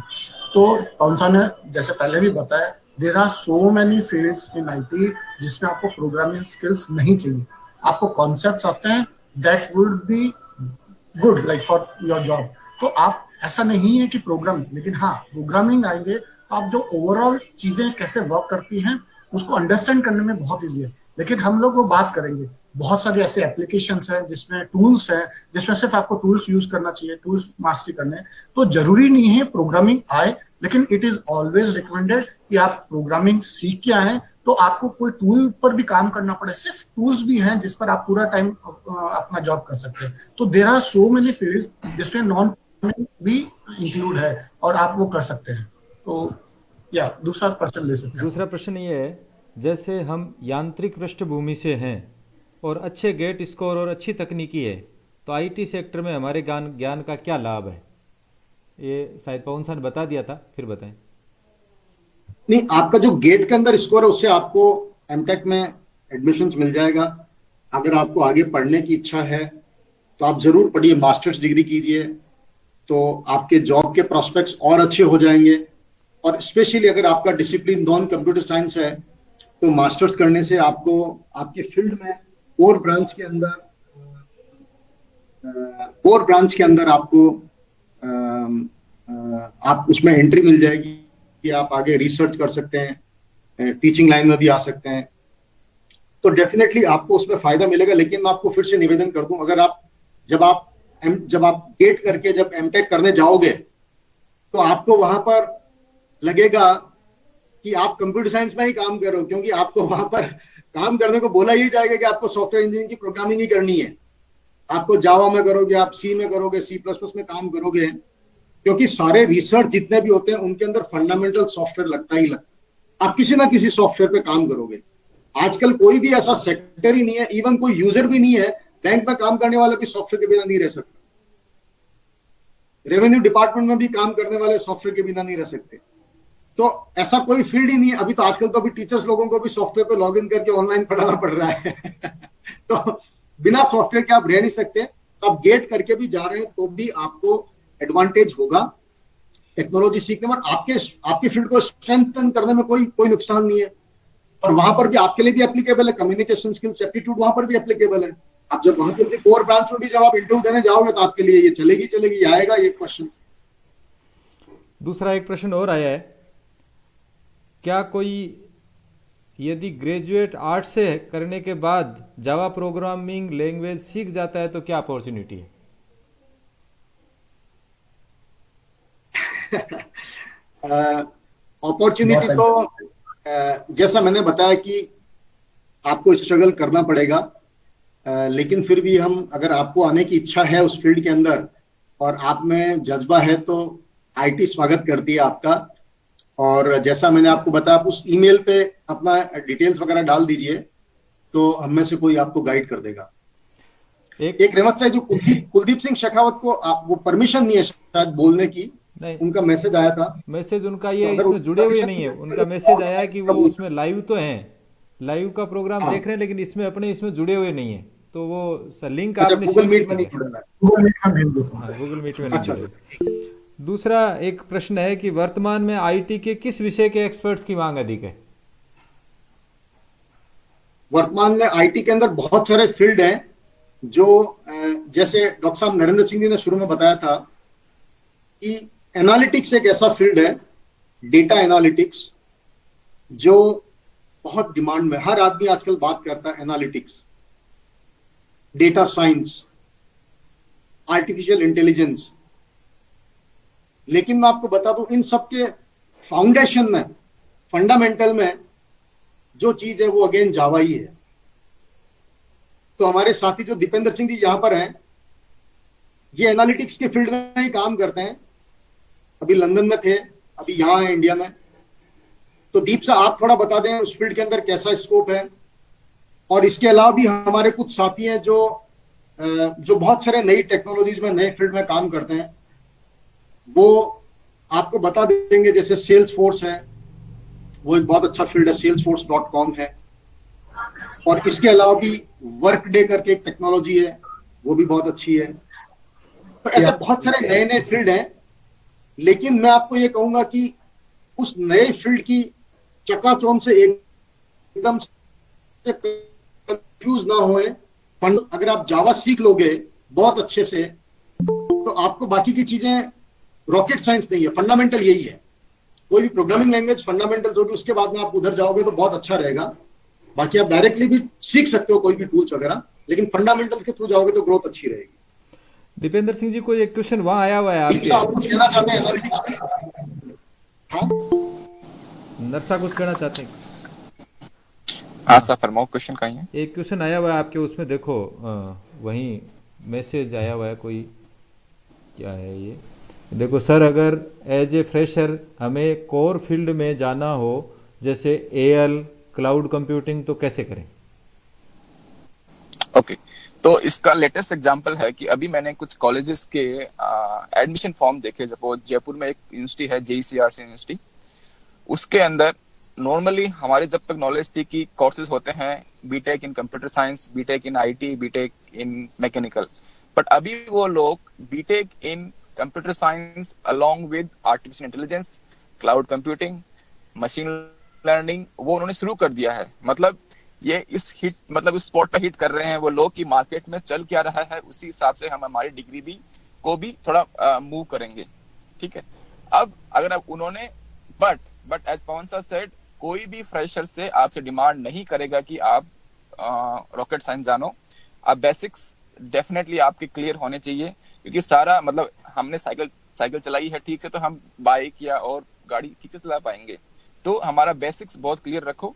तो पवनसा ने जैसे पहले भी बताया, there are so many fields in IT जिसमें आपको प्रोग्रामिंग स्किल्स नहीं चाहिए, आपको कॉन्सेप्ट्स आते हैं that would be good like for your job. तो आप ऐसा नहीं है कि प्रोग्रामिंग, लेकिन हाँ प्रोग्रामिंग आएंगे तो आप जो ओवरऑल चीजें कैसे वर्क करती हैं उसको अंडरस्टैंड करने में बहुत इजी है। लेकिन हम लोग वो बात करेंगे, बहुत सारे ऐसे एप्लीकेशंस हैं जिसमें टूल्स हैं, जिसमें सिर्फ आपको टूल्स यूज करना चाहिए, टूल्स मास्टरी करने। तो जरूरी नहीं है प्रोग्रामिंग आए, लेकिन इट इज ऑलवेज रिकमेंडेड कि आप प्रोग्रामिंग सीख के आए तो आपको कोई टूल पर भी काम करना पड़े। सिर्फ टूल्स भी हैं जिस पर आप पूरा टाइम अपना जॉब कर सकते हैं। तो there are so many field जिसमें नॉन भी इंक्लूड है और आप वो कर सकते हैं। तो या दूसरा प्रश्न ले सकते हैं। दूसरा प्रश्न ये है, जैसे हम यांत्रिक पृष्ठभूमि से हैं और अच्छे गेट स्कोर और अच्छी तकनीकी है, तो आईटी सेक्टर में हमारे ज्ञान का क्या लाभ है? ये शायद पवन सर ने बता दिया था, फिर बताएं। नहीं, आपका जो गेट के अंदर स्कोर है उससे आपको एमटेक में एडमिशंस मिल जाएगा। अगर आपको आगे पढ़ने की इच्छा है तो आप जरूर पढ़िए, मास्टर्स डिग्री कीजिए, तो आपके जॉब के प्रोस्पेक्ट्स और अच्छे हो जाएंगे। और स्पेशली अगर आपका डिसिप्लिन नॉन कंप्यूटर साइंस है तो मास्टर्स करने से आपको आपके फील्ड में कोर ब्रांच के अंदर आपको आप उसमें एंट्री मिल जाएगी कि आप आगे रिसर्च कर सकते हैं, टीचिंग लाइन में भी आ सकते हैं। तो डेफिनेटली आपको उसमें फायदा मिलेगा। लेकिन मैं आपको फिर से निवेदन कर दूं, अगर जब आप गेट करके जब एमटेक करने जाओगे तो आपको वहां पर लगेगा कि आप कंप्यूटर साइंस में ही काम करो, क्योंकि आपको वहां पर काम करने को बोला ही जाएगा कि आपको सॉफ्टवेयर इंजीनियरिंग की प्रोग्रामिंग ही करनी है। आपको जावा में करोगे, आप सी में करोगे, C++ में काम करोगे, क्योंकि सारे रिसर्च जितने भी होते हैं उनके अंदर फंडामेंटल सॉफ्टवेयर लगता ही लगता है। आप किसी ना किसी सॉफ्टवेयर पे काम करोगे। आजकल कोई भी ऐसा सेक्टर ही नहीं है, इवन कोई यूजर भी नहीं है, बैंक में काम करने वाला भी सॉफ्टवेयर के बिना नहीं रह सकता, रेवेन्यू डिपार्टमेंट में भी काम करने वाले सॉफ्टवेयर के बिना नहीं रह सकते। तो ऐसा कोई फील्ड ही नहीं है। अभी तो आजकल तो अभी टीचर्स लोगों को भी सॉफ्टवेयर पे लॉगिन करके ऑनलाइन पढ़ाना पड़ रहा है तो बिना सॉफ्टवेयर के आप रह नहीं सकते। तो आप गेट करके भी जा रहे हैं तो भी आपको एडवांटेज होगा टेक्नोलॉजी सीखने में, आपके फील्ड को स्ट्रेंथन करने में कोई नुकसान नहीं है। और वहां पर भी आपके लिए भी एप्लीकेबल है, कम्युनिकेशन स्किल्स, एप्टीट्यूड वहां पर भी एप्लीकेबल है। आप जब वहां पर कोर ब्रांच में भी जब आप इंटरव्यू देने जाओगे तो आपके लिए ये चलेगी आएगा ये क्वेश्चन। दूसरा एक प्रश्न और आया है, क्या कोई यदि ग्रेजुएट आर्ट से करने के बाद जावा प्रोग्रामिंग लैंग्वेज सीख जाता है तो क्या अपॉर्चुनिटी है? अपॉर्चुनिटी तो जैसा मैंने बताया कि आपको स्ट्रगल करना पड़ेगा, लेकिन फिर भी अगर आपको आने की इच्छा है उस फील्ड के अंदर और आप में जज्बा है तो आईटी स्वागत करती है आपका। और जैसा मैंने आपको बताया, आप उस ईमेल पे अपना डिटेल्स वगैरह डाल दीजिए तो हम में से कोई आपको गाइड कर देगा। एक रेवत साहब जो कुलदीप सिंह शेखावत को वो परमिशन नहीं है शायद बोलने की, नहीं, उनका मैसेज आया था। मैसेज उनका ये तो इसमें जुड़े हुए नहीं है। उनका मैसेज आया कि वो उसमें लाइव तो हैं, लाइव का प्रोग्राम देख रहे हैं, लेकिन इसमें जुड़े हुए नहीं है। तो वो लिंक आपने गूगल मीट में नहीं जुड़ा है, गूगल मीट में नहीं जुड़ा। दूसरा एक प्रश्न है कि वर्तमान में आईटी के किस विषय के एक्सपर्ट्स की मांग अधिक है? वर्तमान में आईटी के अंदर बहुत सारे फील्ड हैं जो जैसे डॉक्टर साहब नरेंद्र सिंह जी ने शुरू में बताया था कि एनालिटिक्स एक ऐसा फील्ड है, डेटा एनालिटिक्स, जो बहुत डिमांड में, हर आदमी आजकल बात करता है analytics. Data science, artificial intelligence. लेकिन मैं आपको बता दूं, इन सब के फाउंडेशन में, फंडामेंटल में जो चीज है वो अगेन जावा ही है। तो हमारे साथी जो दीपेंद्र सिंह जी यहां पर हैं, ये एनालिटिक्स के फील्ड में ही काम करते हैं, अभी लंदन में थे, अभी यहां है इंडिया में। तो दीप साहब आप थोड़ा बता दें उस फील्ड के अंदर कैसा स्कोप है। और इसके अलावा भी हमारे कुछ साथी हैं जो बहुत सारे नई टेक्नोलॉजीज में, नए फील्ड में काम करते हैं, वो आपको बता देंगे। जैसे सेल्स फोर्स है, वो एक बहुत अच्छा फील्ड है, salesforce.com है। और इसके अलावा भी वर्क डे करके एक टेक्नोलॉजी है, वो भी बहुत अच्छी है। तो ऐसे बहुत सारे नए नए फील्ड हैं। लेकिन मैं आपको ये कहूंगा कि उस नए फील्ड की चकाचौंध से एकदम से कंफ्यूज ना होए। अगर आप जावा सीख लोगे बहुत अच्छे से, तो आपको बाकी की चीजें, रॉकेट साइंस नहीं है, फंडामेंटल यही है। कोई भी प्रोग्रामिंग लैंग्वेज फंडामेंटल्स होगी, उसके बाद में आप उधर जाओगे तो बहुत अच्छा रहेगा। बाकी आप डायरेक्टली भी सीख सकते हो कोई भी टूल्स वगैरह, लेकिन फंडामेंटल्स के थ्रू जाओगे तो ग्रोथ अच्छी रहेगी। दीपेंद्र सिंह जी, कोई एक क्वेश्चन वहां आया हुआ है दीप आपके, आप कुछ कहना चाहते हैं एनालिटिक्स में? हाँ नरसा कुछ कहना चाहते हैं? हाँ सर, फरमाओ, क्वेश्चन कहीं है? एक क्वेश्चन आया हुआ है आपके उसमें, देखो वहीं मैसेज आया हुआ है कोई, क्या है ये, देखो सर, अगर एज ए फ्रेशर हमें कोर फील्ड में जाना हो, जैसे एएल, क्लाउड कंप्यूटिंग, तो कैसे करें? ओके, तो इसका लेटेस्ट एग्जांपल है कि अभी मैंने कुछ कॉलेजेस के एडमिशन फॉर्म देखे। सपोज जयपुर में एक यूनिवर्सिटी है, जेईसीआरसी यूनिवर्सिटी, उसके अंदर नॉर्मली हमारे जब तक नॉलेज थी कि कोर्सेज होते हैं BTech in computer science, BTech in IT, BTech in mechanical, but अभी वो लोग BTech in computer science along with artificial intelligence, cloud computing, machine learning, वो उन्होंने शुरू कर दिया है। मतलब ये इस स्पॉट पे हिट कर रहे हैं वो लोग कि मार्केट में चल क्या रहा है, उसी हिसाब से हम हमारी डिग्री भी को भी थोड़ा मूव करेंगे। ठीक है, अब अगर अब उन्होंने but as Pawan sir said, कोई भी फ्रेशर से आपसे डिमांड नहीं करेगा कि आप रॉकेट साइंस जानो। आप बेसिक्स डेफिनेटली आपके क्लियर होने चाहिए, क्योंकि सारा हमने साइकिल चलाई है ठीक से, तो हम बाइक या और गाड़ी ठीक से चला पाएंगे। तो हमारा बेसिक्स बहुत क्लियर रखो।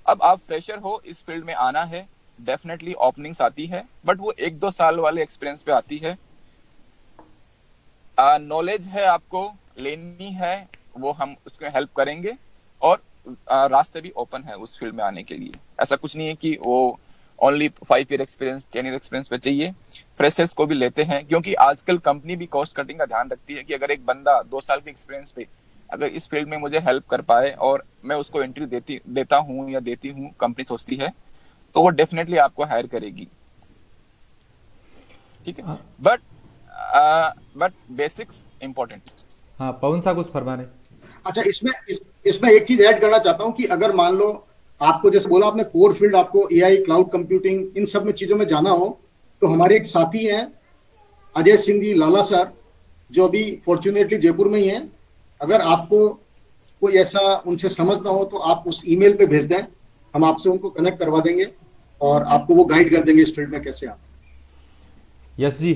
अब आप फ्रेशर हो, इस फील्ड में आना है, डेफिनेटली ओपनिंग्स आती है, बट वो 1-2 साल वाले एक्सपीरियंस पे आती है। नॉलेज है आपको लेनी है, वो हम उसमें हेल्प करेंगे, और रास्ते भी ओपन है उस फील्ड में आने के लिए। ऐसा कुछ नहीं है कि वो only 5 year experience, 10 year experience पे चाहिए। फ्रेशर्स को भी लेते हैं, क्योंकि आजकल कंपनी भी कॉस्ट कटिंग का ध्यान रखती है कि अगर एक बंदा 2 साल के एक्सपीरियंस पे अगर इस फील्ड में मुझे हेल्प कर पाए और मैं उसको एंट्री देता हूँ या देती हूँ, कंपनी सोचती है, तो वो डेफिनेटली आपको हायर करेगी। ठीक है, बट बेसिक्स इंपॉर्टेंट। हाँ, पवन सा कुछ फरमा रहे। अच्छा, इसमें एक चीज ऐड करना चाहता हूं कि अगर मान लो आपको, जैसे बोला आपने, कोर फील्ड, आपको एआई, क्लाउड कंप्यूटिंग, इन सब में चीजों में जाना हो, तो हमारे एक साथी हैं अजय सिंह जी लाला सर, जो अभी फॉर्चुनेटली जयपुर में ही हैं। अगर आपको कोई ऐसा उनसे समझना हो तो आप उस ईमेल पे भेज दें, हम आपसे उनको कनेक्ट करवा देंगे और आपको वो गाइड कर देंगे इस फील्ड में कैसे आप। यश जी,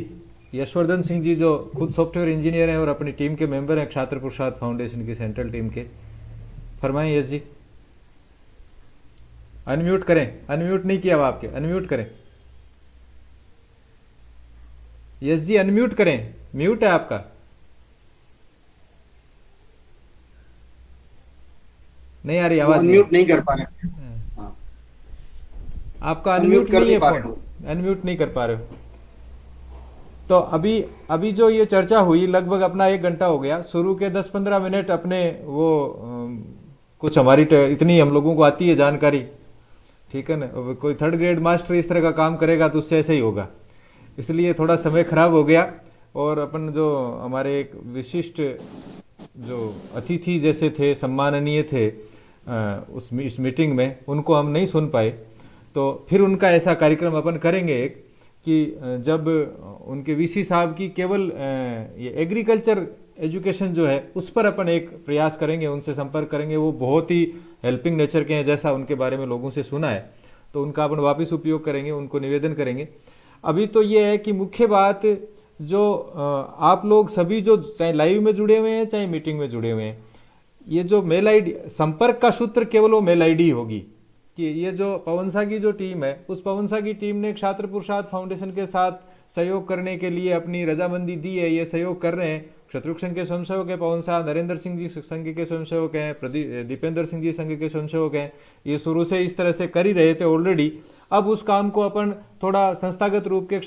यशवर्धन सिंह जी, जो खुद सॉफ्टवेयर इंजीनियर हैं और अपनी टीम के मेंबर हैं छात्र प्रसाद फाउंडेशन की सेंट्रल टीम के, फरमाएं यश जी। अनम्यूट करें, अनम्यूट नहीं किया हुआ आपके, अनम्यूट करें यश जी, अनम्यूट करें, म्यूट है आपका। नहीं आ रही आवाज, अनम्यूट नहीं कर पा रहे। हाँ, आपका अनम्यूट अनम्यूट कर नहीं है नहीं पा रहे फोन, अनम्यूट नहीं कर पा रहे हो। तो अभी जो ये चर्चा हुई, लगभग अपना 1 घंटा हो गया। शुरू के 10-15 मिनट अपने वो कुछ हमारी इतनी हम लोगों को आती है जानकारी, ठीक है ना। कोई 3rd ग्रेड मास्टर इस तरह का काम करेगा तो उससे ऐसे ही होगा, इसलिए थोड़ा समय खराब हो गया। और अपन जो हमारे एक विशिष्ट जो अतिथि जैसे थे, सम्माननीय थे इस मीटिंग में, उनको हम नहीं सुन पाए। तो फिर उनका ऐसा कार्यक्रम अपन करेंगे एक, कि जब उनके वीसी साहब की केवल ये एग्रीकल्चर एजुकेशन जो है उस पर अपन एक प्रयास करेंगे, उनसे संपर्क करेंगे। वो बहुत ही हेल्पिंग नेचर के हैं, जैसा उनके बारे में लोगों से सुना है, तो उनका अपन वापस उपयोग करेंगे, उनको निवेदन करेंगे। अभी तो ये है कि मुख्य बात जो आप लोग सभी जो चाहे लाइव में जुड़े हुए हैं चाहे मीटिंग में जुड़े हुए हैं, ये जो मेल आईडी संपर्क का सूत्र केवल वो मेल आईडी होगी कि ये जो पवनसा की जो टीम है उस पवनसा की टीम ने छात्र पुरुषार्थ फाउंडेशन के साथ सहयोग करने के लिए अपनी रजामंदी दी है, ये सहयोग कर रहे हैं। शत्रुघ्न के स्वयंसेवक है पवनसा, नरेंद्र सिंह जी संघ के स्वयंसेवक हैं, दीपेंद्र सिंह जी संघ के स्वयंसेवक हैं, ये शुरू से इस तरह से कर ही रहे थे ऑलरेडी। अब उस काम को अपन थोड़ा संस्थागत रूप के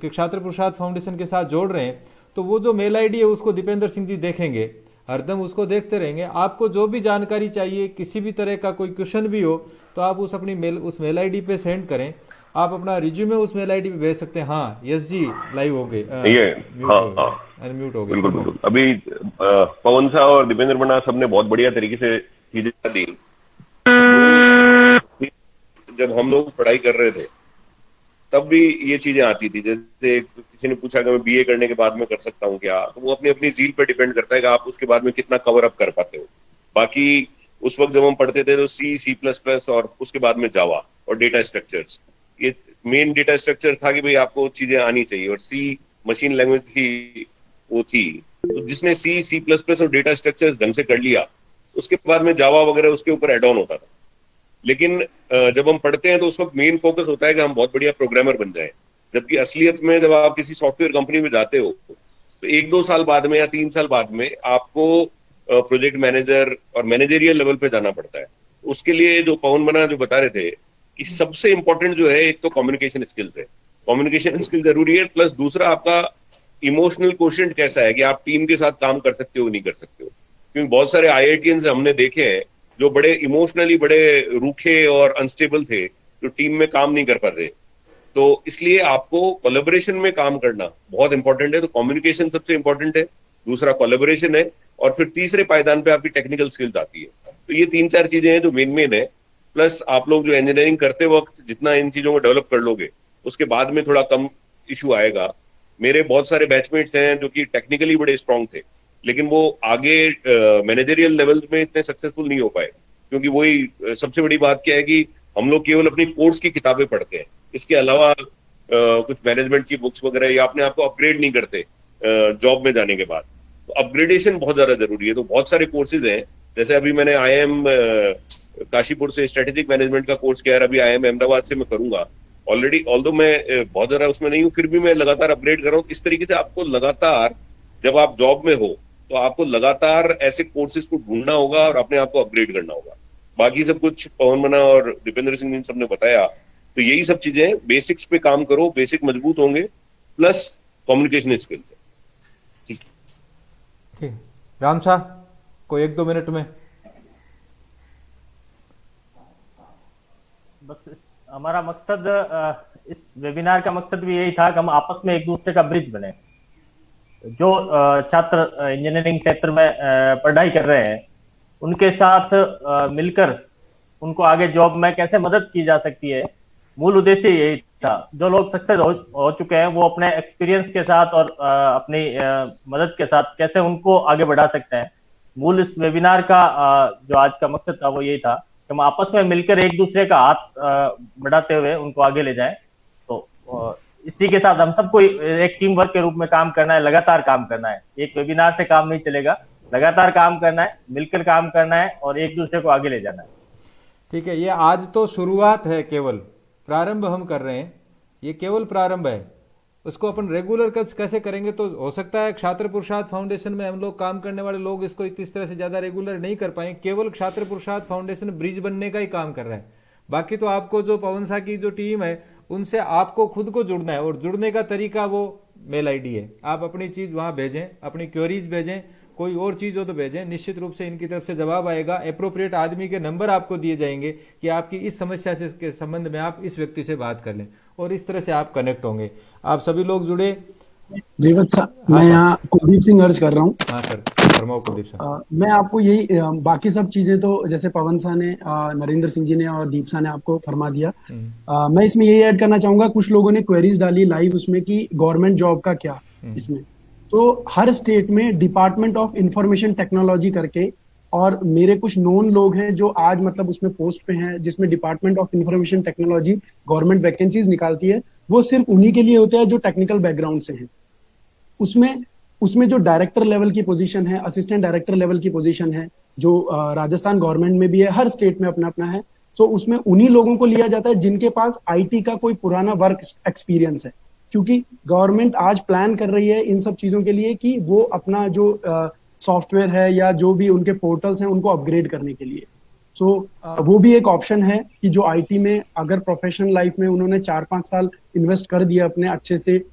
छात्र पुरुषार्थ फाउंडेशन के साथ जोड़ रहे हैं। तो वो जो मेल आईडी है उसको दीपेंद्र सिंह जी देखेंगे, हरदम उसको देखते रहेंगे। आपको जो भी जानकारी चाहिए, किसी भी तरह का कोई क्वेश्चन भी हो तो आप उस मेल आईडी पे सेंड करें। आप अपना रिज्यूमे उस मेल आईडी पे भेज सकते हैं। हाँ यस जी, लाइव हो गए, ये अनम्यूट हो गए। बिल्कुल बिल्कुल। अभी पवनसा और दीपेंद्र मना सबने बहुत बढ़िया तरीके से चीजें दी। जब हम लोग पढ़ाई कर रहे थे तब भी ये चीजें आती थी, जैसे किसी ने पूछा कि मैं बीए करने के बाद में कर सकता हूँ क्या, तो वो अपनी अपनी जील पे डिपेंड करता है कि आप उसके बाद में कितना कवर अप कर पाते हो। बाकी उस वक्त जब हम पढ़ते थे तो C++ और उसके बाद में जावा और डेटा स्ट्रक्चर्स, ये मेन डेटा स्ट्रक्चर था कि भाई आपको चीजें आनी चाहिए, और सी मशीन लैंग्वेज की वो थी। तो जिसने C++ और डेटा स्ट्रक्चर्स ढंग से कर लिया उसके बाद में जावा वगैरह उसके ऊपर एड ऑन होता था। लेकिन जब हम पढ़ते हैं तो उस वक्त मेन फोकस होता है कि हम बहुत बढ़िया प्रोग्रामर बन जाएं, जबकि असलियत में जब आप किसी सॉफ्टवेयर कंपनी में जाते हो तो 1-2 साल बाद में या 3 साल बाद में आपको प्रोजेक्ट मैनेजर और मैनेजरियल लेवल पे जाना पड़ता है। उसके लिए जो पवन मना जो बता रहे थे कि सबसे इंपॉर्टेंट जो है, एक तो कम्युनिकेशन स्किल्स है, कम्युनिकेशन स्किल जरूरी है, प्लस दूसरा आपका इमोशनल कोशेंट कैसा है कि आप टीम के साथ काम कर सकते हो नहीं कर सकते हो। क्योंकि बहुत सारे IITians हमने देखे हैं जो बड़े इमोशनली बड़े रूखे और अनस्टेबल थे, जो टीम में काम नहीं कर पाते। तो इसलिए आपको कोलैबोरेशन में काम करना बहुत इंपॉर्टेंट है। तो कम्युनिकेशन सबसे इंपॉर्टेंट है, दूसरा कोलैबोरेशन है, और फिर तीसरे पायदान पे आपकी टेक्निकल स्किल्स आती है। तो ये 3-4 चीजें हैं जो मेन है। प्लस आप लोग जो इंजीनियरिंग करते वक्त जितना इन चीजों को डेवलप कर लोगे उसके बाद में थोड़ा कम इशू आएगा। मेरे बहुत सारे बैचमेट्स हैं जो कि टेक्निकली बड़े स्ट्रांग थे, लेकिन वो आगे मैनेजरियल लेवल में इतने सक्सेसफुल नहीं हो पाए, क्योंकि वही सबसे बड़ी बात क्या है कि हम लोग केवल अपनी कोर्स की किताबें पढ़ते हैं, इसके अलावा कुछ मैनेजमेंट की बुक्स वगैरह या अपने आप को अपग्रेड नहीं करते जॉब में जाने के बाद। तो अपग्रेडेशन बहुत ज्यादा जरूरी है। तो बहुत सारे कोर्सेज हैं, जैसे अभी मैंने IIM काशीपुर से स्ट्रेटेजिक मैनेजमेंट का कोर्स किया है, अभी IIM अहमदाबाद से मैं करूंगा ऑलरेडी। ऑल्दो मैं बहुत ज्यादा उसमें नहीं हूँ, फिर भी मैं लगातार अपग्रेड कर रहा हूँ। इस तरीके से आपको लगातार, जब आप जॉब में हो तो आपको लगातार ऐसे कोर्सेज को ढूंढना होगा और अपने आप को अपग्रेड करना होगा। बाकी सब कुछ पवन मना और दीपेंद्र सिंह जी सबने बताया। तो यही सब चीजें, बेसिक्स पे काम करो, बेसिक मजबूत होंगे, प्लस कम्युनिकेशन स्किल्स है। ठीक, राम शाह कोई 1-2 मिनट में। बस हमारा मकसद, इस वेबिनार का मकसद भी यही था कि हम आपस में एक दूसरे का ब्रिज बने। जो छात्र इंजीनियरिंग क्षेत्र में पढ़ाई कर रहे हैं उनके साथ मिलकर उनको आगे जॉब में कैसे मदद की जा सकती है, मूल उद्देश्य यही था। जो लोग सक्सेस हो चुके हैं वो अपने एक्सपीरियंस के साथ और अपनी मदद के साथ कैसे उनको आगे बढ़ा सकते हैं। मूल इस वेबिनार का जो आज का मकसद था वो यही था कि हम आपस में मिलकर एक दूसरे का हाथ बढ़ाते हुए उनको आगे ले जाएं। तो इसी के साथ हम सबको एक टीम वर्क के रूप में काम करना है, लगातार काम करना है। एक वेबिनार से काम नहीं चलेगा, लगातार काम करना है, मिलकर काम करना है और एक दूसरे को आगे ले जाना है। ठीक है, ये आज तो शुरुआत है, केवल प्रारंभ हम कर रहे हैं, ये केवल प्रारंभ है। उसको अपन रेगुलर कैसे करेंगे, तो हो सकता है छात्र पुरुषार्थ फाउंडेशन में हम लोग काम करने वाले लोग इसको इस तरह से ज्यादा रेगुलर नहीं कर पाए। केवल छात्र पुरुषार्थ फाउंडेशन ब्रिज बनने का ही काम कर रहा है। बाकी तो आपको जो पवनसा की जो टीम है उनसे आपको खुद को जुड़ना है, और जुड़ने का तरीका वो मेल आईडी है। आप अपनी चीज वहां भेजें, अपनी क्वेरीज भेजें, कोई और चीज हो तो भेजें, निश्चित रूप से इनकी तरफ से जवाब आएगा। एप्रोप्रिएट आदमी के नंबर आपको दिए जाएंगे कि आपकी इस समस्या से के संबंध में आप इस व्यक्ति से बात कर लें, और इस तरह से आप कनेक्ट होंगे। आप सभी लोग जुड़े। देवत सर, मैं यहाँ कुलदीप सिंह अर्ज कर रहा हूँ। हाँ सर, फरमाओ कुलदीप सर। मैं आपको यही, बाकी सब चीजें तो जैसे पवन सा ने, नरेंद्र सिंह जी ने और दीप सा ने आपको फरमा दिया। मैं इसमें यही ऐड करना चाहूंगा, कुछ लोगों ने क्वेरीज डाली लाइव उसमें कि गवर्नमेंट जॉब का क्या इसमें। तो हर स्टेट में डिपार्टमेंट ऑफ इंफॉर्मेशन टेक्नोलॉजी करके, और मेरे कुछ नोन लोग हैं जो आज मतलब उसमें पोस्ट पे हैं, जिसमें department of information technology government vacancies निकालती है। वो सिर्फ उन्हीं के लिए होता है जो टेक्निकल बैकग्राउंड से हैं। उसमें उसमें जो डायरेक्टर लेवल की पोजीशन है, असिस्टेंट डायरेक्टर लेवल की पोजीशन है, जो राजस्थान गवर्नमेंट में भी है, हर स्टेट में अपना अपना है, तो उसमें उन्हीं लोगों को लिया जाता है जिनके पास आईटी का कोई पुराना वर्क एक्सपीरियंस है, क्योंकि गवर्नमेंट आज प्लान कर रही है इन सब चीजों के लिए कि वो अपना जो सॉफ्टवेयर है या जो भी उनके पोर्टल्स हैं उनको अपग्रेड करने के लिए। सो वो भी एक ऑप्शन है कि जो आईटी में अगर प्रोफेशनल लाइफ में उन्होंने 4-5 साल इन्वेस्ट कर दिया अपने अच्छे से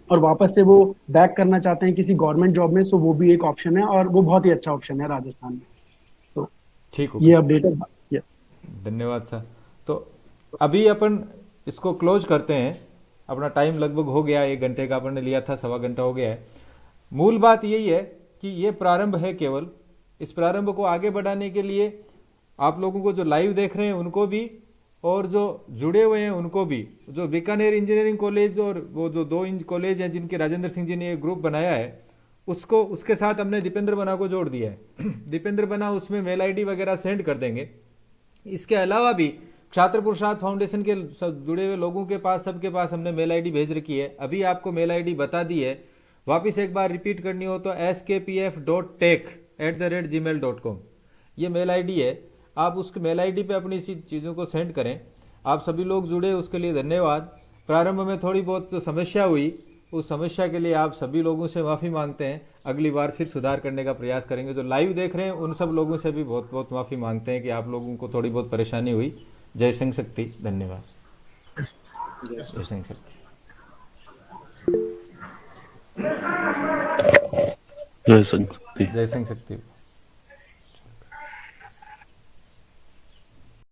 और वापस से वो बैक करना चाहते हैं किसी गवर्नमेंट जॉब में, सो वो भी एक ऑप्शन है और वो बहुत ही अच्छा ऑप्शन है राजस्थान में। तो ठीक हो ये अपडेट है। यस, धन्यवाद सर। तो अभी अपन इसको क्लोज करते हैं, अपना टाइम लगभग हो गया, 1 घंटे का अपन ने लिया था, 1.25 घंटा हो गया है। मूल बात यही है कि ये प्रारंभ है केवल। इस प्रारंभ को आगे बढ़ाने के लिए आप लोगों को जो लाइव देख रहे हैं उनको भी और जो जुड़े हुए हैं उनको भी, जो बीकानेर इंजीनियरिंग कॉलेज और वो जो 2 कॉलेज हैं जिनके राजेंद्र सिंह जी ने ये ग्रुप बनाया है, उसको उसके साथ हमने दीपेंद्र बना को जोड़ दिया है। दीपेंद्र बना उसमें मेल आईडी वगैरह सेंड कर देंगे। इसके अलावा भी छात्र पुरुषार्थ फाउंडेशन के सब जुड़े हुए लोगों के पास, सबके पास हमने मेल आईडी भेज रखी है। अभी आपको मेल आईडी बता दी है, वापिस एक बार रिपीट करनी हो तो skpf.tech@gmail.com ये मेल आईडी है। आप उस मेल आईडी पे अपनी इसी चीज़ों को सेंड करें। आप सभी लोग जुड़े उसके लिए धन्यवाद। प्रारंभ में थोड़ी बहुत जो समस्या हुई, उस समस्या के लिए आप सभी लोगों से माफ़ी मांगते हैं। अगली बार फिर सुधार करने का प्रयास करेंगे। जो लाइव देख रहे हैं उन सब लोगों से भी बहुत बहुत माफ़ी मांगते हैं कि आप लोगों को थोड़ी बहुत परेशानी हुई। जय सिंह शक्ति। धन्यवाद। जय सिंह शक्ति। जय सिंह शक्ति। जय सिंह शक्ति।